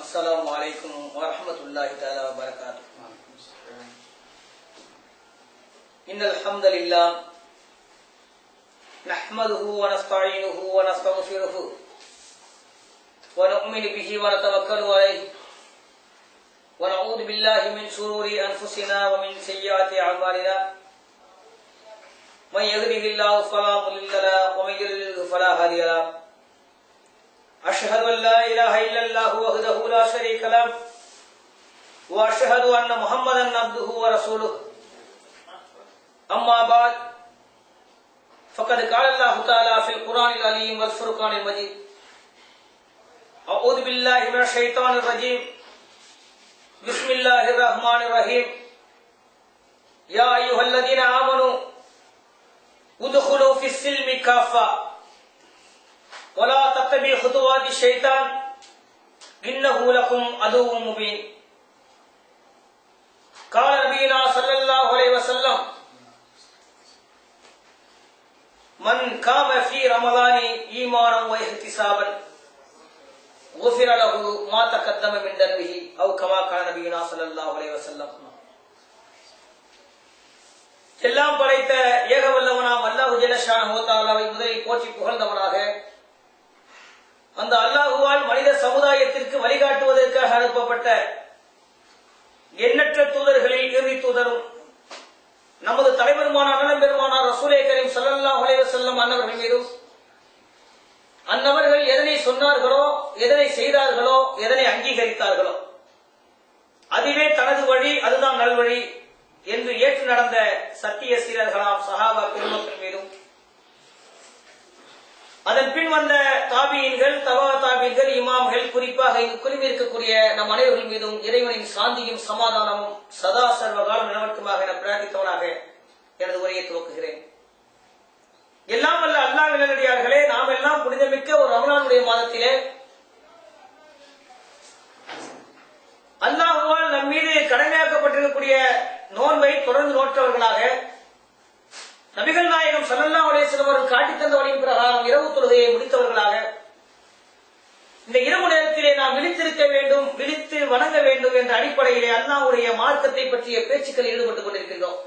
السلام عليكم ورحمة الله تعالى وبركاته. إن الحمد لله نحمده ونستعينه ونستغفره ونؤمن به ونتوكل عليه ونعوذ بالله من شرور أنفسنا ومن سيئات أعمالنا. من يهده الله فلا مضل له ومن يضلل فلا هادي له. أشهد أن لا إله إلا الله وحده لا شريك له وأشهد أن محمدا عبده ورسوله. أما بعد فقد قال الله تعالى في القرآن العليم والفرقان المجيد: أعوذ بالله من الشيطان الرجيم. بسم الله الرحمن الرحيم. يا أيها الذين آمنوا ادخلوا في السلم كافة ولا تتبعوا خطوات الشيطان إنه لكم عدو مبين. قال نبينا صلى الله عليه وسلم: من قام في رمضان إيمانا واحتسابا غفر له ما تقدم من ذنبه أو كما قال نبينا صلى الله عليه وسلم. எல்லாம் படைத்த ஏக வல்லவனாம் அல்லாஹு ஜல்லஷானஹு வ தஆலாவை முதலில் போற்றி புகழ்ந்தவனாக, அந்த அல்லாஹுவால் மனித சமுதாயத்திற்கு வழிகாட்டுவதற்காக அனுப்பப்பட்ட எண்ணற்ற தூதர்களில் இறுதி தூதரும் நமது தலைவருமான அண்ணன் பெருமானார் ரசூலே கரீம் ஸல்லல்லாஹு அலைஹி வஸல்லம் அன்னவர்கள் மீதும், அன்னவர்கள் எதனை சொன்னார்களோ, எதனை செய்தார்களோ, எதனை அங்கீகரித்தார்களோ அதுவே தனது வழி, அதுதான் நல்வழி என்று ஏற்று நடந்த சத்திய சீரர்களாம் சஹாபா பெருமக்கள் மீதும், அதன் பின் வந்த தாபியீன்கள், தபா தாபியீன்கள், இமாம்கள், குறிப்பாக இங்கு குழுமி இருக்கக்கூடிய நம் அனைவர்கள் மீதும் இறைவனின் சாந்தியும் சமாதானமும் சதா சர்வகாலம் நிலவட்டுமாக என பிரார்த்தித்தவனாக எனது உரையை துவக்குகிறேன். எல்லாம் வல்ல அல்லாஹ்வின் நல்லடியார்களே, நாம் எல்லாம் புனிதமிக்க ஒரு ரமலானுடைய மாதத்திலே அல்லாஹ்வால் நம் மீது கடமையாக்கப்பட்டிருக்கக்கூடிய நோன்பை தொடர்ந்து நோற்றவர்களாக, நபிகள் நாயகம் ஸல்லல்லாஹு அலைஹி வஸல்லம் அவர்கள் காட்டித் தந்த வழியின் பிரகாரம் இரவு தொழுகையை முடித்தவர்களாக, இந்த இரவு நேரத்திலே நாம் விழித்திருக்க வேண்டும், விழித்து வணங்க வேண்டும் என்ற அடிப்படையிலே அல்லாஹ்வுடைய மார்க்கத்தை பற்றிய பேச்சுக்களில் ஈடுபட்டுக் கொண்டிருக்கின்றோம்.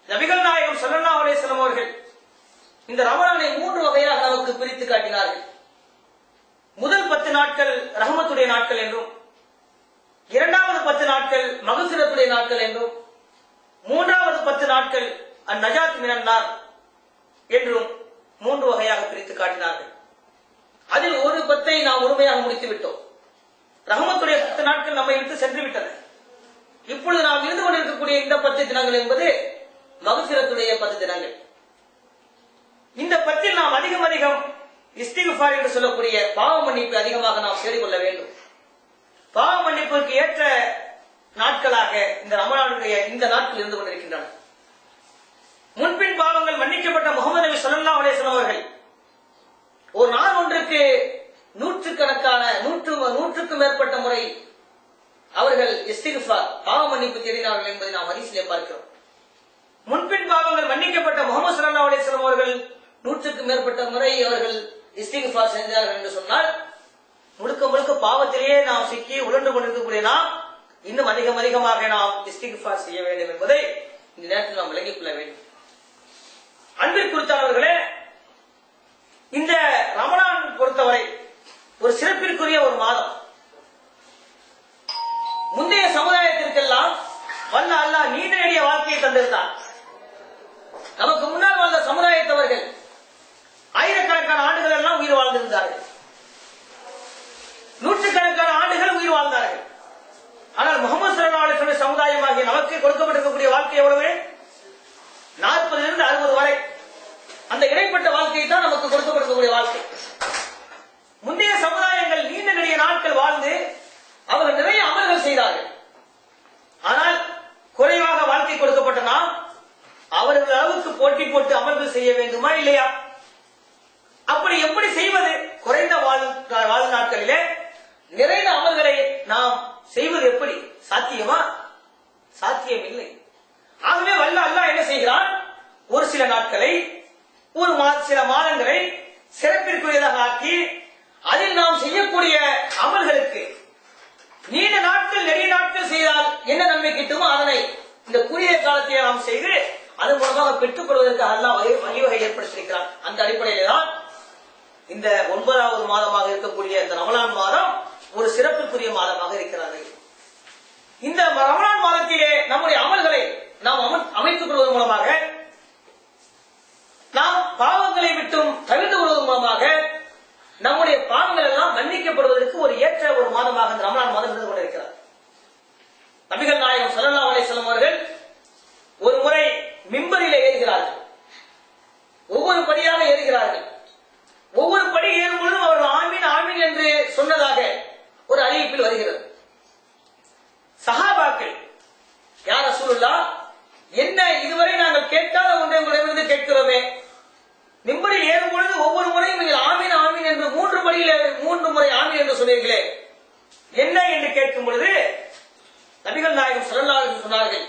நபிகள் நாயகம் ஸல்லல்லாஹு அலைஹி வஸல்லம் அவர்கள் இந்த ரமலானை 3 வகையாக நமக்கு பிரித்து காட்டினார்கள். முதல் 10 நாட்கள் ரஹ்மத்துடைய நாட்கள் என்றும், இரண்டாவது 10 நாட்கள் மக்ஃபிரத்துடைய நாட்கள் என்றும், மூன்றாவது 10 நாட்கள் அந்நஜாத் மினன் நார் என்றும் 3 வகையாக பிரித்து காட்டினார்கள். அதில் ஒரு 10ஐ நாம் முழுமையாக முடித்து விட்டோம். ரஹ்மத்துடைய 10 நாட்கள் நம்மை விட்டு சென்று விட்டன. இப்பொழுது நாம் இருந்து கொண்டிருக்கக்கூடிய இந்த 10 தினங்கள் என்பது மக்ஃபிரத்துடைய 10 தினங்கள். இந்த 10ல் நாம் அதிகம் இஸ்திக்ஃபார் என்று சொல்லக்கூடிய பாவ மன்னிப்பு அதிகமாக நாம் தேடிக்கொள்ள வேண்டும். பாவ மன்னிப்புக்கு ஏற்ற நாட்களாக இந்த ரமலானுடைய இந்த நாட்கள் இருந்து கொண்டிருக்கின்றன. முன்பின் பாவங்கள் மன்னிக்கப்பட்ட முகமது நபி ஸல்லல்லாஹு அலைஹி வஸல்லம் அவர்கள் ஒரு நாள் ஒன்றுக்கு நூற்றுக்கும் மேற்பட்ட முறை அவர்கள் இஸ்திக்ஃபார் பாவ மன்னிப்பு தேடினார்கள் என்பதை நாம் ஹதீஸிலே பார்க்கிறோம். முன்பின் பாவங்கள் மன்னிக்கப்பட்ட முகமது ஸல்லல்லாஹு அலைஹி வஸல்லம் அவர்கள் 100க்கும் மேற்பட்ட முறை அவர்கள் இஸ்திக்ஃபார் செஞ்சார்கள் என்று சொன்னால், முழுக்க பாவத்திலேயே நாம் சிக்கி உழண்டு கொண்டிருக்கக்கூடிய நாம் இன்னும் அதிகமாக நாம் இஸ்திக்ஃபார் செய்ய வேண்டும் என்பதை இந்த நேரத்தில் நாம் விளங்கிக் கொள்ள வேண்டும். அன்பிற்குரியவர்களே, இந்த ரமலான் பொறுத்தவரை ஒரு சிறப்பிற்குரிய ஒரு மாதம். முந்தைய சமுதாயத்திற்கெல்லாம் வல்ல அல்லாஹ் நீண்ட நெடிய வாழ்க்கையை தந்திருந்தார். நமக்கு முன்னால் வாழ்ந்த சமுதாயத்தவர்கள் ஆயிரக்கணக்கான ஆண்டுகள் எல்லாம் உயிர் வாழ்ந்திருந்தார்கள். நூற்றுக்கணக்கான ஆண்டுகள் உயிர் வாழ்ந்தார்கள். ஆனால் முகமது ஸல்லல்லாஹு அலைஹி வஸல்லம் சமுதாயமாகிய நமக்கு கொடுக்கப்பட்டிருக்கக்கூடிய வாழ்க்கை எவ்வளவு? 40லிருந்து 60 வரை. அந்த இடைப்பட்ட வாழ்க்கையை தான் நமக்கு கொடுக்கப்பட்டிருக்கக்கூடிய வாழ்க்கை. முந்தைய சமுதாயங்கள் நீண்ட நெடிய நாட்கள் வாழ்ந்து அவர்கள் நிறைய அமல்கள் செய்தார்கள். ஆனால் குறைவாக வாழ்க்கை கொடுக்கப்பட்ட நாம் அவர்கள் அளவுக்கு போட்டி போட்டு அமல்கள் செய்ய வேண்டுமா இல்லையா? அப்படி எப்படி செய்வது? குறைந்த வாழ் நாட்களிலே நிறைந்த அமல்களை நாம் செய்வது எப்படி சாத்தியமா? சாத்தியம் இல்லை. ஆகவே வல்ல அல்லாஹ் என்ன செய்கிறான்? ஒரு சில நாட்களை, சில மாதங்களை சிறப்பிற்குரியதாக ஆக்கி அதில் நாம் செய்யக்கூடிய அமல்களுக்கு நாம் செய்து அதன் மூலமாக பெற்றுக் கொள்வதற்கு அல்லாஹ் வழிவகை ஏற்படுத்தியிருக்கிறான். அந்த அடிப்படையிலே தான் இந்த 9வது மாதமாக இருக்கக்கூடிய இந்த ரமலான் மாதம் ஒரு சிறப்புக்குரிய மாதமாக இருக்கிறது. இந்த ரமலான் மாதத்திலே நம்முடைய அமல்களை நாம் அமைத்துக் கொள்வதன் மூலமாக, நாம் பாவங்களை விட்டும் தவிர்த்து கொள்வதன் மூலமாக நம்முடைய பாவங்கள் எல்லாம் மன்னிக்கப்படுவதற்கு ஒரு ஏற்ற ஒரு மாதமாக இந்த ரமலான் மாதம் இருந்து கொண்டிருக்கிறார். நபிகள் நாயகம் ஸல்லல்லாஹு அலைஹி வஸல்லம் அவர்கள் ஒரு முறை மிம்பரிலே ஏறுகிறார்கள். ஒவ்வொரு படியாக ஏறுகிறார்கள். ஒவ்வொரு படி ஏறும் பொழுதும் அவர்கள் ஆமீன் ஆமீன் என்று சொன்னதாக ஒரு அறிவிப்பில் வருகிறது. சஹாபாக்கள், யா ரசூலுல்லாஹ், என்ன இதுவரை நாங்கள் கேட்காத ஒன்றை உங்களிடமிருந்து கேட்கிறோமே, மிம்பரில் ஏறும் பொழுது ஒவ்வொரு முறையும் நீங்கள் ஆமீன் ஆமீன் என்று 3 முறை ஆமீன் என்று சொன்னீர்களே, என்ன என்று கேட்கும் பொழுது நபிகள் நாயகம் ஸல்லல்லாஹு அலைஹி வஸல்லம் சொன்னார்கள்,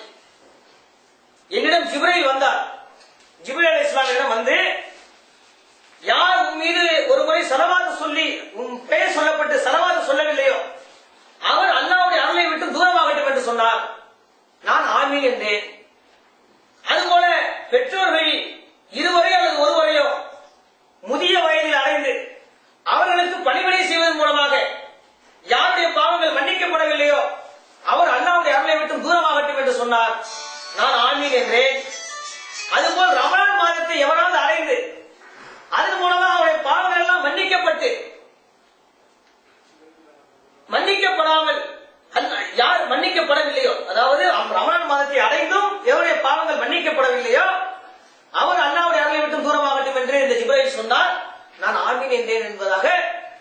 என்னிடம் ஜிப்ரீல் வந்தார். ஜிப்ரீல் அலைஹிஸ்ஸலாம் வந்து, யார் உன் மீது ஒரு முறை ஸலவாத் சொல்லி உன் பெயர் சொல்லப்பட்டு ஸலவாத் சொல்லவில்லையோ அவர் அல்லாஹ்வுடைய அருளை விட்டு தூரமாகட்டும் என்று சொன்னார். நான் ஆமீன் என்றேன். அதுபோல பெற்றோர்கள் இருவரை அல்லது ஒருவரையோ முதிய வயதில் அடைந்து அவர்களுக்கு பணிவிடை செய்வதன் மூலமாக யாருடைய பாவங்கள் மன்னிக்கப்படவில்லையோ அவர் அல்லாஹ்வுடைய அருளை விட்டு தூரமாகட்டும் என்று சொன்னார். நான் ஆமீன் என்றேன். அதுபோல் ரமலான் மாதத்தை எவராவது அடைந்து அதன் மூலமாக அவருடைய பாவங்கள் எல்லாம் மன்னிக்கப்படாமல் யார் மன்னிக்கப்படவில்லையோ, அதாவது ரமலான் மாதத்தை அடைந்தும் எவருடைய பாவங்கள் மன்னிக்கப்படவில்லையோ அவர் அல்லாஹ்வுடைய அருளை விட்டு தூரமாகட்டும் என்று இந்த ஜிப்ரீல் சொன்னார். நான் ஆமீன் என்றேன் என்பதாக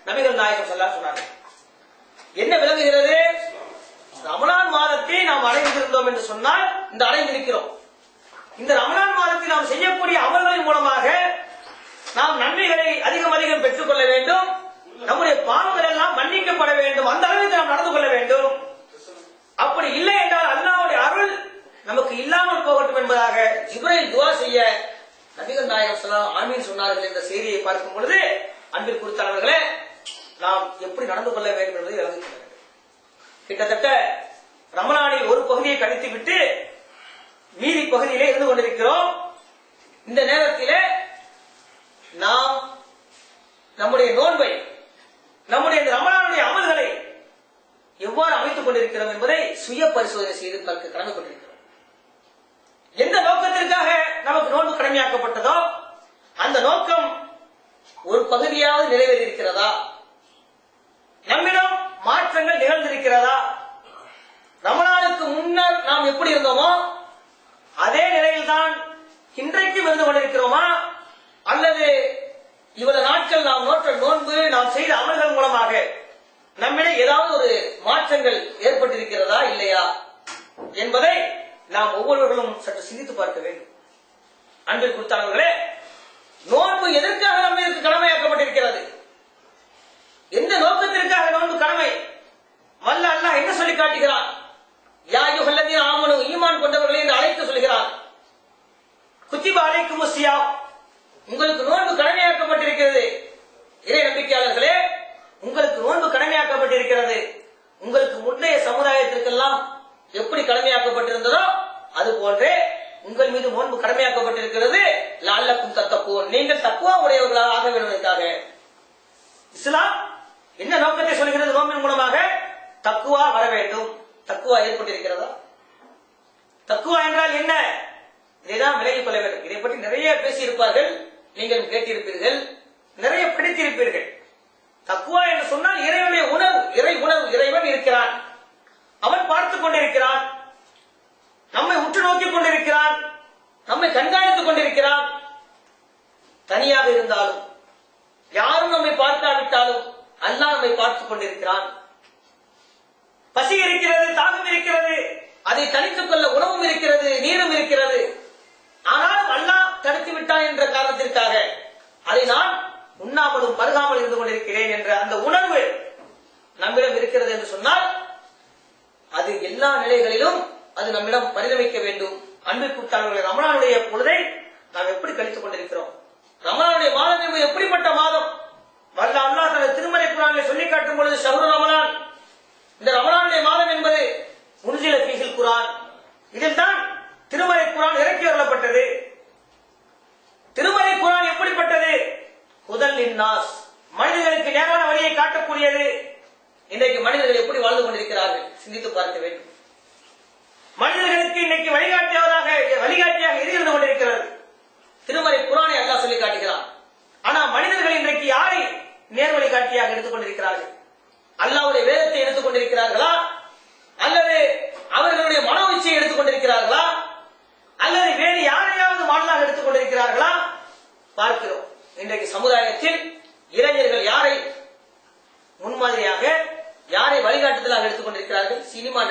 நபிகள் நாயகம் ஸல்லல்லாஹு அலைஹி வஸல்லம் சொன்னார்கள். என்ன விளங்குகிறது? ரமலான் மாதத்தை நாம் அடைந்திருந்தோம் என்று சொன்னால் இந்த அடைந்திருக்கிறோம். இந்த ரமலான் மாதத்தில் நாம் செய்யக்கூடிய அமல்களின் மூலமாக நாம் நன்மைகளை அதிகம் அதிகம் பெற்றுக் கொள்ள வேண்டும். நம்முடைய பாவங்கள் எல்லாம் மன்னிக்கப்பட வேண்டும். அந்த அளவுக்கு நாம் நடந்து கொள்ள வேண்டும். அப்படி இல்லை என்றால் அல்லாஹ்வுடைய அருள் நமக்கு இல்லாமல் போகட்டும் என்பதாக ஜிப்ரீல் துஆ செய்ய நபிகள் நாயகம் ஸல்லல்லாஹு அலைஹி வஸல்லம் ஆமீன் சொன்னார்கள் என்ற செய்தியை பார்க்கும் பொழுது, அன்பிற்குரியவர்களே, நாம் எப்படி நடந்து கொள்ள வேண்டும் என்பதை விளங்குகிறது. கிட்டத்தட்ட ரமலானில் ஒரு பகுதியை கழித்து விட்டு மீதி பகுதியிலே இருந்து கொண்டிருக்கிறோம். இந்த நேரத்திலே நாம் நம்முடைய நோன்பை, நம்முடைய ரமலானுடைய அமல்களை எவ்வாறு அமைத்துக் கொண்டிருக்கிறோம் என்பதை சுய பரிசோதனை செய்து பார்க்க கடமைப்பட்டிருக்கிறோம். எந்த நோக்கத்திற்காக நமக்கு நோன்பு கடமையாக்கப்பட்டதோ அந்த நோக்கம் ஒரு பகுதியாவது நிறைவேறியிருக்கிறதா? நம்மிடம் மாற்றங்கள் நிகழ்ந்திருக்கிறதா? ரமலானுக்கு முன்னர் நாம் எப்படி இருந்தோமோ அதே நிலையில்தான் இன்றைக்கும் இருந்து கொண்டிருக்கிறோமா? அல்லது இவ்வளவு நாட்கள் நாம் நோற்ற நோன்பு, நாம் செய்த அமல்கள் மூலமாக நம்மிடம் ஏதாவது ஒரு மாற்றங்கள் ஏற்பட்டிருக்கிறதா இல்லையா என்பதை நாம் ஒவ்வொருவர்களும் சற்று சிந்தித்து பார்க்க வேண்டும். அன்பிற்குரியவர்களே, நோன்பு எதற்காக நம்மளுக்கு கடமையாக்கப்பட்டிருக்கிறது? எந்த நோக்கத்திற்காக நோன்பு கடமை? வல்ல அல்லாஹ் என்ன சொல்லி காட்டுகிறான்? யா அய்யுஹல்லதீன ஆமனூ, ஈமான் கொண்டவர்களே என்று அழைத்து சொல்கிறான். குத்திப அலைக்குமுஸ் ஸியாம், உங்களுக்கு நோன்பு கடமையாக்கப்பட்டிருக்கிறது. இறை நம்பிக்கையாளர்களே, உங்களுக்கு நோன்பு கடமையாக்கப்பட்டிருக்கிறது. உங்களுக்கு முந்தைய சமுதாயத்திற்கெல்லாம் எப்படி கடமையாக்கப்பட்டிருந்ததோ அது போன்றே உங்கள் மீது நோன்பு கடமையாக்கப்பட்டிருக்கிறது. லஅல்லக்கும் தத்தக்கூன், நீங்கள் தக்வா உடையவர்களாக ஆக வேண்டுவதற்காக. இஸ்லாம் என்ன நோக்கத்தை சொல்கிறது? நோம்பின் மூலமாக தக்குவா வர வேண்டும். தக்குவா ஏற்பட்டிருக்கிறதா? தக்குவா என்றால் என்ன? இதைதான் விலகிக் கொள்ள வேண்டும். இதை பற்றி நிறைய பேசியிருப்பார்கள், நீங்கள் கேட்டிருப்பீர்கள், நிறைய படித்திருப்பீர்கள். தக்குவா என்று சொன்னால் இறைவனுடைய உணர்வு, இறை உணர்வு. இறைவன் இருக்கிறான், அவன் பார்த்துக் கொண்டிருக்கிறான், நம்மை உற்று நோக்கிக் கொண்டிருக்கிறான், நம்மை கண்காணித்துக் கொண்டிருக்கிறான். தனியாக இருந்தாலும் யாரும் நம்மை பார்க்காவிட்டாலும் அல்லாஹ் நம்மை பார்த்துக் கொண்டிருக்கிறான். பசி இருக்கிறது, தாகம் இருக்கிறது, அதை தனித்துக் கொள்ள உணவும் இருக்கிறது, நீரும் இருக்கிறது. ஆனாலும் அல்லாஹ் தடுத்து விட்டான் என்ற காரணத்திற்காக அதை நான் உண்ணாமலும் பருகாமல் இருந்து கொண்டிருக்கிறேன் என்ற அந்த உணர்வு நம்மிடம் இருக்கிறது என்று சொன்னால் அது எல்லா நிலைகளிலும் அது நம்மிடம் பரிணமிக்க வேண்டும். அன்பிற்குரியவர்களே, ரமலானுடைய பொழுதை நாம் எப்படி கழித்துக் கொண்டிருக்கிறோம்? ரமலானுடைய மாதம் என்பது எப்படிப்பட்ட மாதம்? வல்ல அல்லாஹ் தனது திருமறை குர்ஆனிலே சொல்லி காட்டும் பொழுது ஷஹ்ரு ரமலான், இந்த ரமலானுடைய மாதம் என்பது உன்சில ஃபீஹில் குர்ஆன், இதில் தான் திருமறை குர்ஆன் முதல் இன்னாஸ், மனிதர்களுக்கு நேரான வழியை காட்டக்கூடியது. இன்றைக்கு மனிதர்கள் எப்படி வாழ்ந்து கொண்டிருக்கிறார்கள் சிந்தித்து பார்க்க வேண்டும். மனிதர்களுக்கு இன்னைக்கு வழிகாட்டியாக எது இருந்து கொண்டிருக்கிறது? திருமறை குர்ஆனை அல்லாஹ் சொல்லி காட்டுகிறான். ஆனா மனிதர்கள் இன்றைக்கு யாரை நேர் வழிகாட்டியாக எடுத்துக் கொண்டிருக்கிறார்கள்? அல்லாஹ்வுடைய வேதத்தை எடுத்துக் கொண்டிருக்கிறார்களா, அல்லது அவர்களுடைய மனோ இச்சையை எடுத்துக் கொண்டிருக்கிறார்களா, அல்லது வேறு யாரையாவது மாடலாக எடுத்துக் கொண்டிருக்கிறார்களா? பார்க்கிறோம். இன்றைக்கு சமுதாயத்தில் இளைஞர்கள் யாரை முன்மாதிரியாக, யாரை வழிகாட்டுதலாக எடுத்துக் கொண்டிருக்கிறார்கள்? சினிமா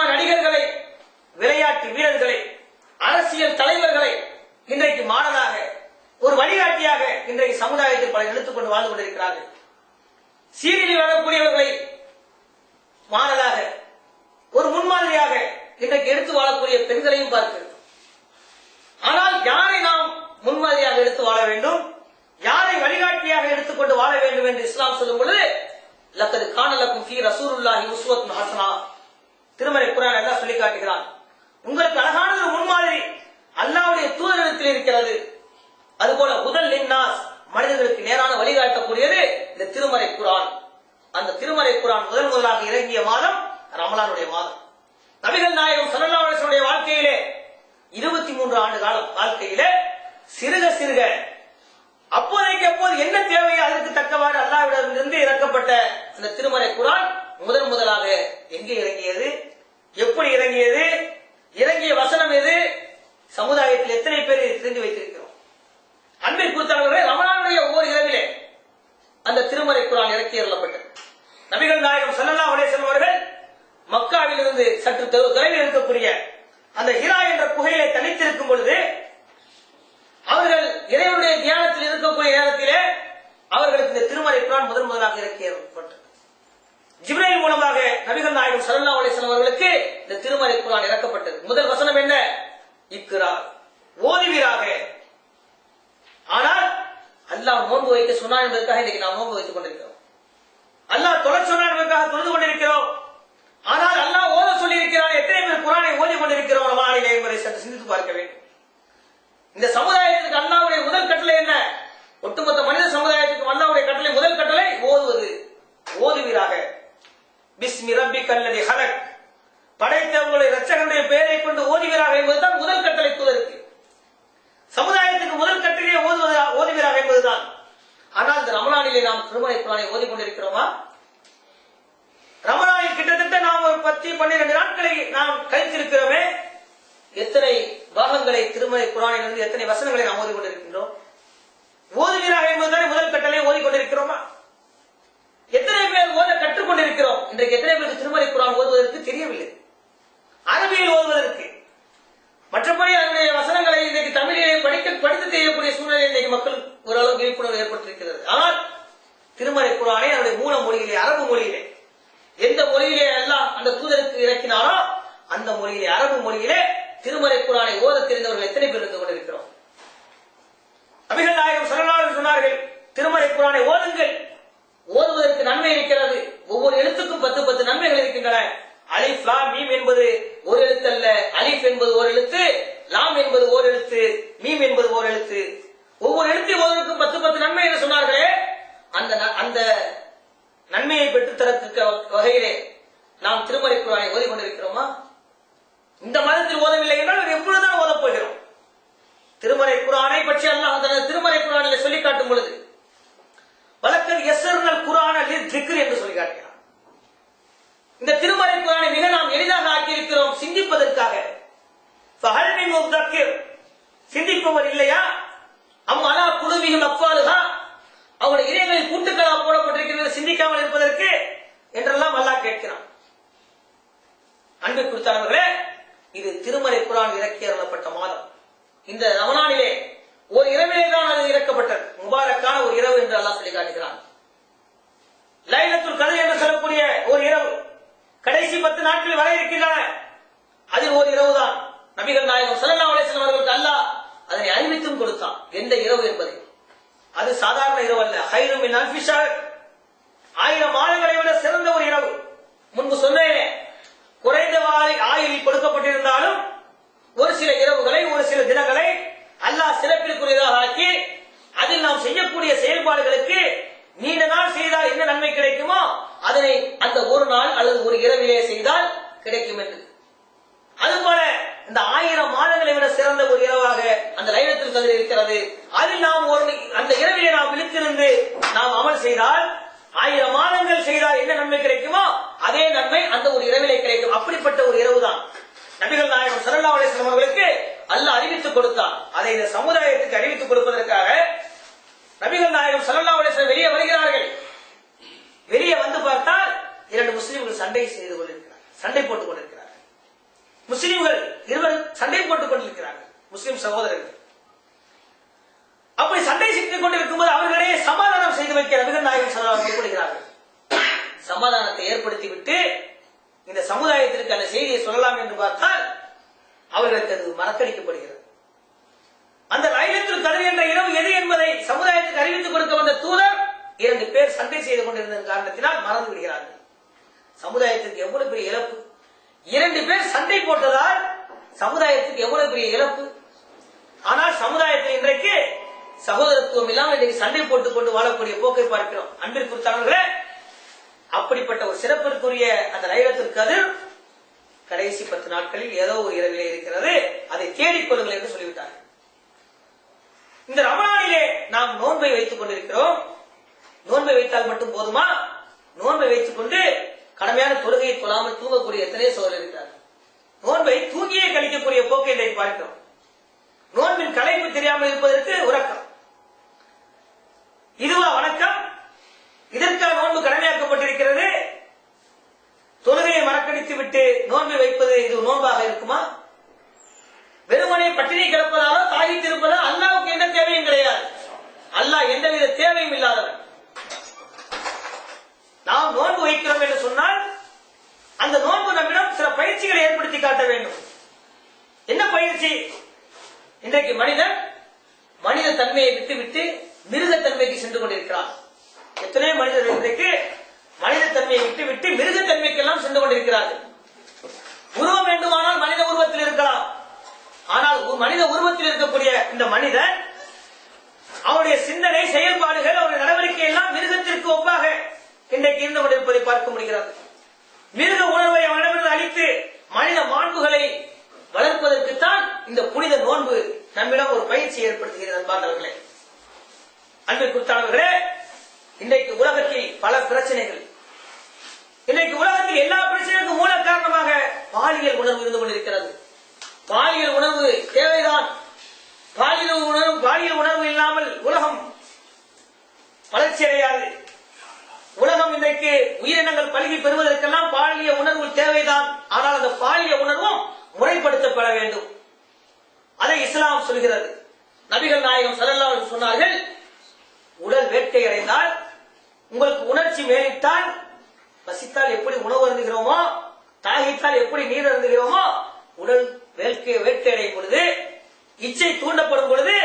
நடிகர்களை, விளையாட்டு வீரர்களை, அரசியல் தலைவர்களை இன்றைக்கு மாடலாக, ஒரு வழிகாட்டியாக இன்றைக்கு சமுதாயத்தில் பலர் எடுத்துக்கொண்டு வாழ்ந்து கொண்டிருக்கிறார்கள். சீரியலில் வரக்கூடியவர்களை மாடலாக, ஒரு முன்மாதிரியாக இன்றைக்கு எடுத்து வாழக்கூடிய பெண்களையும் பார்க்கிறோம். ஆனால் யாரை நாம் முன்மாதிரியாக எடுத்து வாழ வேண்டும், யாரை வழிகாட்டியாக எடுத்துக்கொண்டு வாழ வேண்டும் என்று இஸ்லாம் சொல்லும் பொழுது, லக்கது கான லக்கும் ஃபீ ரசூலுல்லாஹி உஸ்வத்துன் ஹஸனா, திருமறை குர்ஆன் அல்லாஹ் சொல்லி காட்டுகிறான். உங்களுக்கு அழகான ஒரு முன்மாதிரி அல்லாஹ்வுடைய தூதரிடத்தில் இருக்கிறது. அதுபோல முதல் லின்னாஸ், மனிதர்களுக்கு நேரான வழிகாட்டக்கூடியது இந்த திருமறை குர்ஆன். அந்த திருமறை குர்ஆன் முதலாக இறங்கிய மாதம் ரமலானுடைய மாதம். நபிகள் நாயகம் ஸல்லல்லாஹு அலைஹி வஸல்லம் வாழ்க்கையிலே 23 ஆண்டு காலம் வாழ்க்கையிலே சிறுக சிறுக அப்போதைக்கு அப்போது என்ன தேவையோ அதற்கு தக்கவாறு அல்லாஹ்விடமிருந்து இறக்கப்பட்ட அந்த திருமறை குர்ஆன் முதலாக எங்கே இறங்கியது, எப்படி இறங்கியது, இறங்கிய வசனம் எது, சமுதாயத்தில் எத்தனை பேர் தெரிந்து வைத்திருக்கிறோம்? அன்பில் குறித்தவர்களே, ரமலானுடைய ஒவ்வொரு இரவிலே அந்த திருமறை குர்ஆன் இறக்கி அருளப்பட்டது. நபிகள் நாயகம் ஸல்லல்லாஹு அலைஹி வஸல்லம் அவர்கள் மக்காவில் இருந்து சற்று தொலைவில் இருக்கக்கூடிய அந்த ஹிரா என்ற குகையிலே தனித்திருக்கும் பொழுது, அவர்கள் இறைவனுடைய தியானத்தில் இருக்கக்கூடிய நேரத்திலே அவர்களுக்கு இந்த திருமறை குர்ஆன் முதலாக இறக்கி அருளப்பட்டது. ஜிப்ரீல் மூலமாக நபிகள் நாயகம் ஸல்லல்லாஹு அலைஹி வஸல்லம் அவர்களுக்கு இந்த திருமறை குர்ஆன் இறக்கப்பட்டது. முதல் வசனம் என்ன? இக்ரா, ஓதுவீராக. ஆனால் அல்லாஹ் நோன்பு வைக்க சொன்னான் என்பதற்காக இன்னைக்கு நாம் நோன்பு வைத்துக் கொண்டிருக்கிறோம். அல்லாஹ் தொழ சொன்னான் என்பதற்காக தொழுது கொண்டிருக்கிறோம். ஆனால் அல்லாஹ் ஓத சொல்லி இருக்கிறான். எத்தனை பேர் குர்ஆனை ஓதி கொண்டிருக்கிறோம் ரமலானிலே என்பதை சற்று சிந்தித்து பார்க்க வேண்டும். இந்த சமுதாயத்துக்கு அல்லாஹ்வுடைய முதல் கட்டளை என்ன? ஒட்டுமொத்த மனித சமுதாயத்துக்கு அல்லாஹ்வுடைய கட்டளை, முதல் கட்டளை ஓதுவது. ஓதுவீராக. பிஸ்மி ரப்பிக்கல் லதீ ஹலக், படைத்த உங்களை இரட்சகனுடைய பெயரை கொண்டு ஓதுவீராக என்பதுதான் முதல் கட்டளை தூதருக்கு. சமுதாயத்துக்கு முதல் கட்டளை ஓதுவீராக என்பதுதான். ஆனால் இந்த ரமலானிலே நாம் திருமறை குர்ஆனை ஓதிக்கொண்டிருக்கிறோமா? ரமலானில் கிட்டத்தட்ட நாம் ஒரு 10-12 நாட்களை நாம் கழித்திருக்கிறோமே. எத்தனை பாகங்களை திருமறை குர்ஆனிலிருந்து எத்தனை வசனங்களை நாம் ஓதிக்கொண்டிருக்கின்றோம்? ஓதுவீராக என்பதுதானே முதல் கட்டளை. ஓதிக்கொண்டிருக்கிறோமா? எத்தனை பேர் ஓத கற்றுக்கொண்டிருக்கிறோம்? இன்றைக்கு எத்தனை பேருக்கு திருமறை குர்ஆன் ஓதுவதற்கு தெரியவில்லை, அரபியில் ஓதுவதற்கு. மற்றபடி அதனுடைய வசனங்களை இன்றைக்கு தமிழிலே படித்து தெரியக்கூடிய சூழ்நிலை இன்றைக்கு மக்கள் ஓரளவு விழிப்புணர்வு ஏற்பட்டிருக்கிறது. ஆனால் திருமறை குர்ஆனை அதனுடைய மூல மொழியிலே, அரபு மொழியிலே, எந்த மொழியிலே அல்லாஹ் அந்த தூதருக்கு இறக்கினாரோ அந்த மொழியிலே, அரபு மொழியிலே திருமறை குர்ஆனை ஓத தெரிந்தவர்கள் எத்தனை பேர் இருந்து கொண்டிருக்கிறோம்? நபிகள் நாயகம் ஸல்லல்லாஹு அலைஹி வஸல்லம் சொன்னார்கள், திருமறை குர்ஆனை ஓதுங்கள், ஓதுவதற்கு நன்மை இருக்கிறது. ஒவ்வொரு எழுத்துக்கும் 10 நன்மைகள் இருக்கின்றன. அலிஃப் லாம் மீம் என்பது ஒரு எழுத்து அல்ல. அலிஃப் என்பது ஒரு எழுத்து, லாம் என்பது ஒரு எழுத்து, மீம் என்பது ஒரு எழுத்து. ஒவ்வொரு எழுத்தையும் ஓதுவதற்கு 10 நன்மை என்று சொன்னார்களே, அந்த நன்மையை பெற்று தரத்தக்க வகையிலே நாம் திருமறை குர்ஆனை ஓதிக்கொண்டிருக்கிறோமா? இந்த மாதத்தில் ஓதவில்லை என்றால் எப்பொழுதுதான் ஓதப் போகிறோம்? திருமறை குர்ஆனை பற்றி அல்லாஹ் தனது திருமறை குர்ஆனிலே சொல்லி காட்டும் பொழுது, வலக்கத் யஸ்ஸர்னல் குர்ஆன லிذிக்ர் என்று சொல்லி காட்டுகிறார். இந்த திருமறை குர்ஆனை மிக நாம் எளிதாக ஆக்கியிருக்கிறோம் சிந்திப்பதற்காக. ஃபஹல் மின் முதக்கிர், சிந்திப்பவர் இல்லையா? அம் அலா குலுபிஹிம் அக்ஃபாலுஹா, அவருடைய இதயங்களில் பூட்டுக்களா போடப்பட்டிருக்கிறது சிந்திக்காமல் இருப்பதற்கு என்றெல்லாம் அல்லாஹ் கேட்கிறான். அன்பு குறித்தானவர்களே, இது திருமறை குர்ஆன் இறக்கி அருளப்பட்ட மாதம். இந்த ரமலானிலே ஒரு இரவிலே தான் அது இறக்கப்பட்டது. முபாரக்கான ஒரு இரவு என்று அல்லாஹ் சொல்லி காட்டுகிறான். லைலத்துல் கத்ர் என்று சொல்லக்கூடிய ஒரு இரவு கடைசி 10 நாட்கள் வரை இருக்கின்றன. அதில் ஒரு இரவு தான் நபிகள் நாயகம் ஸல்லல்லாஹு அலைஹி வஸல்லம் அவர்களுக்கு அல்லாஹ் அதனை அறிவித்தும் கொடுத்தான், எந்த இரவு என்பதை. அது சாதாரண இரவு அல்ல. ஹைரு மின் அல்ஃபி ஷஹர், 1000 மாதங்களை விட சிறந்த ஒரு இரவு. முன்பு சொன்னேன், குறைந்த ஆயுளில் கொடுக்கப்பட்டிருந்தாலும் ஒரு சில இரவுகளை, ஒரு சில தினங்களை அல்லாஹ் சிறப்பிற்குரியதாக ஆக்கி செய்யக்கூடிய செயல்பாடுகளுக்கு நீண்ட நாள் செய்தால் என்ன நன்மை கிடைக்குமோ அதனை அந்த ஒரு நாள் அல்லது ஒரு இரவிலே செய்தால் கிடைக்கும் என்று. அதுபோல இந்த 1000 மாதங்களை விட சிறந்த ஒரு இரவாக அந்த லைலத்துல் கத்ர் இருக்கிறது. அதில் நாம் அந்த இரவிலே நாம் விழித்திருந்து நாம் அமல் செய்தால் 1000 மாதங்கள் செய்தால் என்ன நன்மை கிடைக்குமோ அதே நன்மை அந்த ஒரு இரவிலே கிடைக்கும். அப்படிப்பட்ட ஒரு இரவு தான் நபிகள் நாயகம் ஸல்லல்லாஹு அலைஹி வஸல்லம் அவர்களுக்கு அல்லாஹ் அறிவித்துக் கொடுத்தார். அதை இந்த சமுதாயத்துக்கு அறிவித்துக் கொடுப்பதற்காக நபிகள் நாயகம் ஸல்லல்லாஹு அலைஹி வஸல்லம் வெளியே வருகிறார்கள். வெளியே வந்து பார்த்தால் 2 முஸ்லிம்கள் சண்டை செய்து கொண்டிருக்கிறார்கள், சண்டை போட்டுக் கொண்டிருக்கிறார்கள். முஸ்லிம்கள் இருவர் சண்டை போட்டுக் கொண்டிருக்கிறார்கள், முஸ்லிம் சகோதரர்கள். அப்படி சண்டை செய்து கொண்டிருக்கும் போது அவர்களே சமாதானம் செய்து வைக்க நபிகள் நாயகம் ஸல்லல்லாஹு அலைஹி வஸல்லம் ஏற்படுகிறார்கள். சமாதானத்தை ஏற்படுத்திவிட்டு இந்த சமுதாயத்திற்கு அந்த செய்தியை சொல்லலாம் என்று பார்த்தால் அவர்களுக்கு அது மறக்கடிக்கப்படுகிறது. அந்த லைலத்துல் கத்ர் என்ற இரவு எது என்பதை சமுதாயத்துக்கு அறிவித்துக் கொடுக்க வந்த தூதர் 2 பேர் சண்டை செய்து கொண்டிருந்த காரணத்தினால் மறந்து விடுகிறார்கள். சமுதாயத்திற்கு எவ்வளவு பெரிய இழப்பு! 2 பேர் சண்டை போட்டதால் சமுதாயத்துக்கு எவ்வளவு பெரிய இழப்பு! ஆனால் சமுதாயத்தில் இன்றைக்கு சகோதரத்துவம் இல்லாமல் இன்றைக்கு சண்டை போட்டுக் கொண்டு வாழக்கூடிய போக்கை பார்க்கிறோம். அன்பிற்குரியவர்களே, அப்படிப்பட்ட ஒரு சிறப்பிற்குரிய அந்த லைலத்துல் கத்ர் கடைசி 10 நாட்களில் ஏதோ ஒரு இரவிலே இருக்கிறது, அதை தேடிக் கொள்ளுங்கள் என்று சொல்லிவிட்டார்கள். இந்த ரமலானிலே நாம் நோன்பை வைத்துக் கொண்டிருக்கிறோம். நோன்பை வைத்தால் மட்டும் போதுமா? நோன்பை வைத்துக் கொண்டு கடமையான தொழுகையை கொள்ளாமல் தூங்கக்கூடிய எத்தனையோ சோழர்கள் இருக்கிறார்கள். நோன்பை தூங்கியே கழிக்கக்கூடிய போக்கை இன்றைக்கு பார்க்கிறோம். நோன்பின் கலைப்பு தெரியாமல் இருப்பதற்கு உறக்கம். இதுவா வணக்கம்? இதற்காக நோன்பு கடமையாக்கப்பட்டிருக்கிறது. தொழுகையை மறக்கடித்து விட்டு நோன்பை வைப்பது இது நோன்பாக இருக்குமா? வெறுமனே பட்டினி கிடப்பதாலோ தாகித்து இருப்பதோ அல்லாஹ்வுக்கு எந்த தேவையும் கிடையாது. அல்லாஹ் எந்தவித தேவையும் இல்லாதவன். நாம் நோன்பு வைக்கிறோம் என்று சொன்னால் அந்த நோன்பு நம்மிடம் சில பயிற்சிகளை ஏற்படுத்தி காட்ட வேண்டும். என்ன பயிற்சி? இன்றைக்கு மனித தன்மையை விட்டுவிட்டு மிருகத்தன்மைக்கு சென்று கொண்டிருக்கிறார். எத்தனையோ மனிதர்கள் இன்றைக்கு மனித தன்மையை விட்டுவிட்டு மிருகத்தன்மைக்கெல்லாம் சென்று கொண்டிருக்கிறார்கள். உருவம் வேண்டுமானால் மனித உருவத்தில் இருக்கலாம். ஆனால் மனித உருவத்தில் இருக்கக்கூடிய இந்த மனிதன் அவருடைய சிந்தனை, செயல்பாடுகள், அவருடைய நடவடிக்கை எல்லாம் மிருகத்திற்கு ஒப்பாக இன்றைக்கு இருந்து கொண்டிருப்பதை பார்க்க முடிகிறது. மிருக உணர்வை அவனிடமிருந்து அளித்து மனித மாண்புகளை வளர்ப்பதற்குத்தான் இந்த புனித நோன்பு நம்மிடம் ஒரு பயிற்சி ஏற்படுத்துகிறது. அன்பார்ந்தவர்களே, அன்பிற்குரியவர்களே, இன்றைக்கு உலகத்தில் பல பிரச்சனைகள், இன்றைக்கு உலகத்தில் எல்லா பிரச்சனைகளுக்கும் மூல காரணமாக பாலியல் உணர்வு இருந்து கொண்டிருக்கிறது. பாலியல் உணர்வு தேவைதான். பாலியல் உணர்வு இல்லாமல் உலகம் வளர்ச்சி அடையாது. உலகம் இன்றைக்கு உயிரினங்கள் பல்கி பெறுவதற்கெல்லாம் பாலியல் உணர்வு தேவைதான். ஆனால் அந்த பாலியல் உணர்வும் முறைப்படுத்தப்பட வேண்டும். அதை இஸ்லாம் சொல்கிறது. நபிகள் நாயகம் ஸல்லல்லாஹு அலைஹி வஸல்லம் சொன்னார்கள், உடல் வேட்கை அடைந்தால், உங்களுக்கு உணர்ச்சி மேலிட்டால், பசித்தால் எப்படி உணவு அருந்துகிறோமோ, தாகித்தால் எப்படி நீர் அருந்துகிறோமோ, உடல் வேட்கை அடையும் பொழுது, இச்சை தூண்டப்படும் பொழுது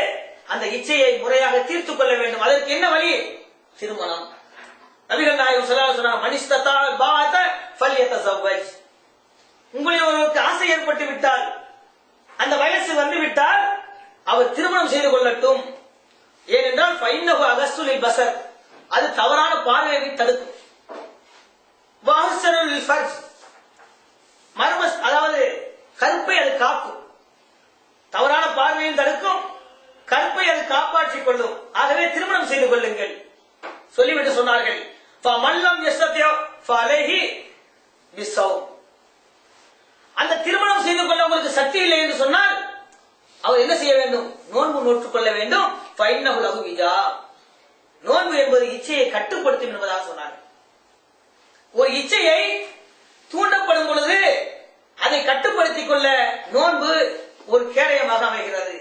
அந்த இச்சையை முறையாக தீர்த்துக் கொள்ள வேண்டும். அதற்கு என்ன வழி? திருமணம். நபிகள் நாயகம் ஸல்லல்லாஹு அலைஹி வஸல்லம், மனிஸ்ததா பாஅத ஃபல்யதஸவ்வஜ். உங்களில் ஒருவருக்கு ஆசை ஏற்பட்டு விட்டால், அந்த வயசு வந்து விட்டால் அவர் திருமணம் செய்து கொள்ளட்டும். ஏனென்றால் ஃபைன்னஹு அகஸ்ஸுல் பஸர், அது தவறான பார்வையை தடுக்கும். வஹ்ஸனுல் ஃபர்ஜ், மர்மஸ், அதாவது கற்பை அது காக்கும். தவறான பார்வையும் தடுக்கும், கற்பை அது காப்பாற்றிக் கொள்ளும். ஆகவே திருமணம் செய்து கொள்ளுங்கள் சொல்லிவிட்டு சொன்னார்கள், ஃபமல்லம் யஸ்தத்யு ஃபஅலைஹி பிஸ்ஸௌம். அந்த திருமணம் செய்து கொள்ள உங்களுக்கு சக்தி இல்லை என்று சொன்னால் அவர் என்ன செய்ய வேண்டும்? நோன்பு நோற்றுக் கொள்ள வேண்டும். ஃபைன்னஹு லஹு விஜா. நோன்பு என்பது இச்சையை கட்டுப்படுத்தும் என்பதாக சொன்னார்கள். ஒரு இச்சையை தூண்டப்படும் பொழுது அதை கட்டுப்படுத்திக் கொள்ள நோன்பு ஒரு கேடயமாக அமைகிறது.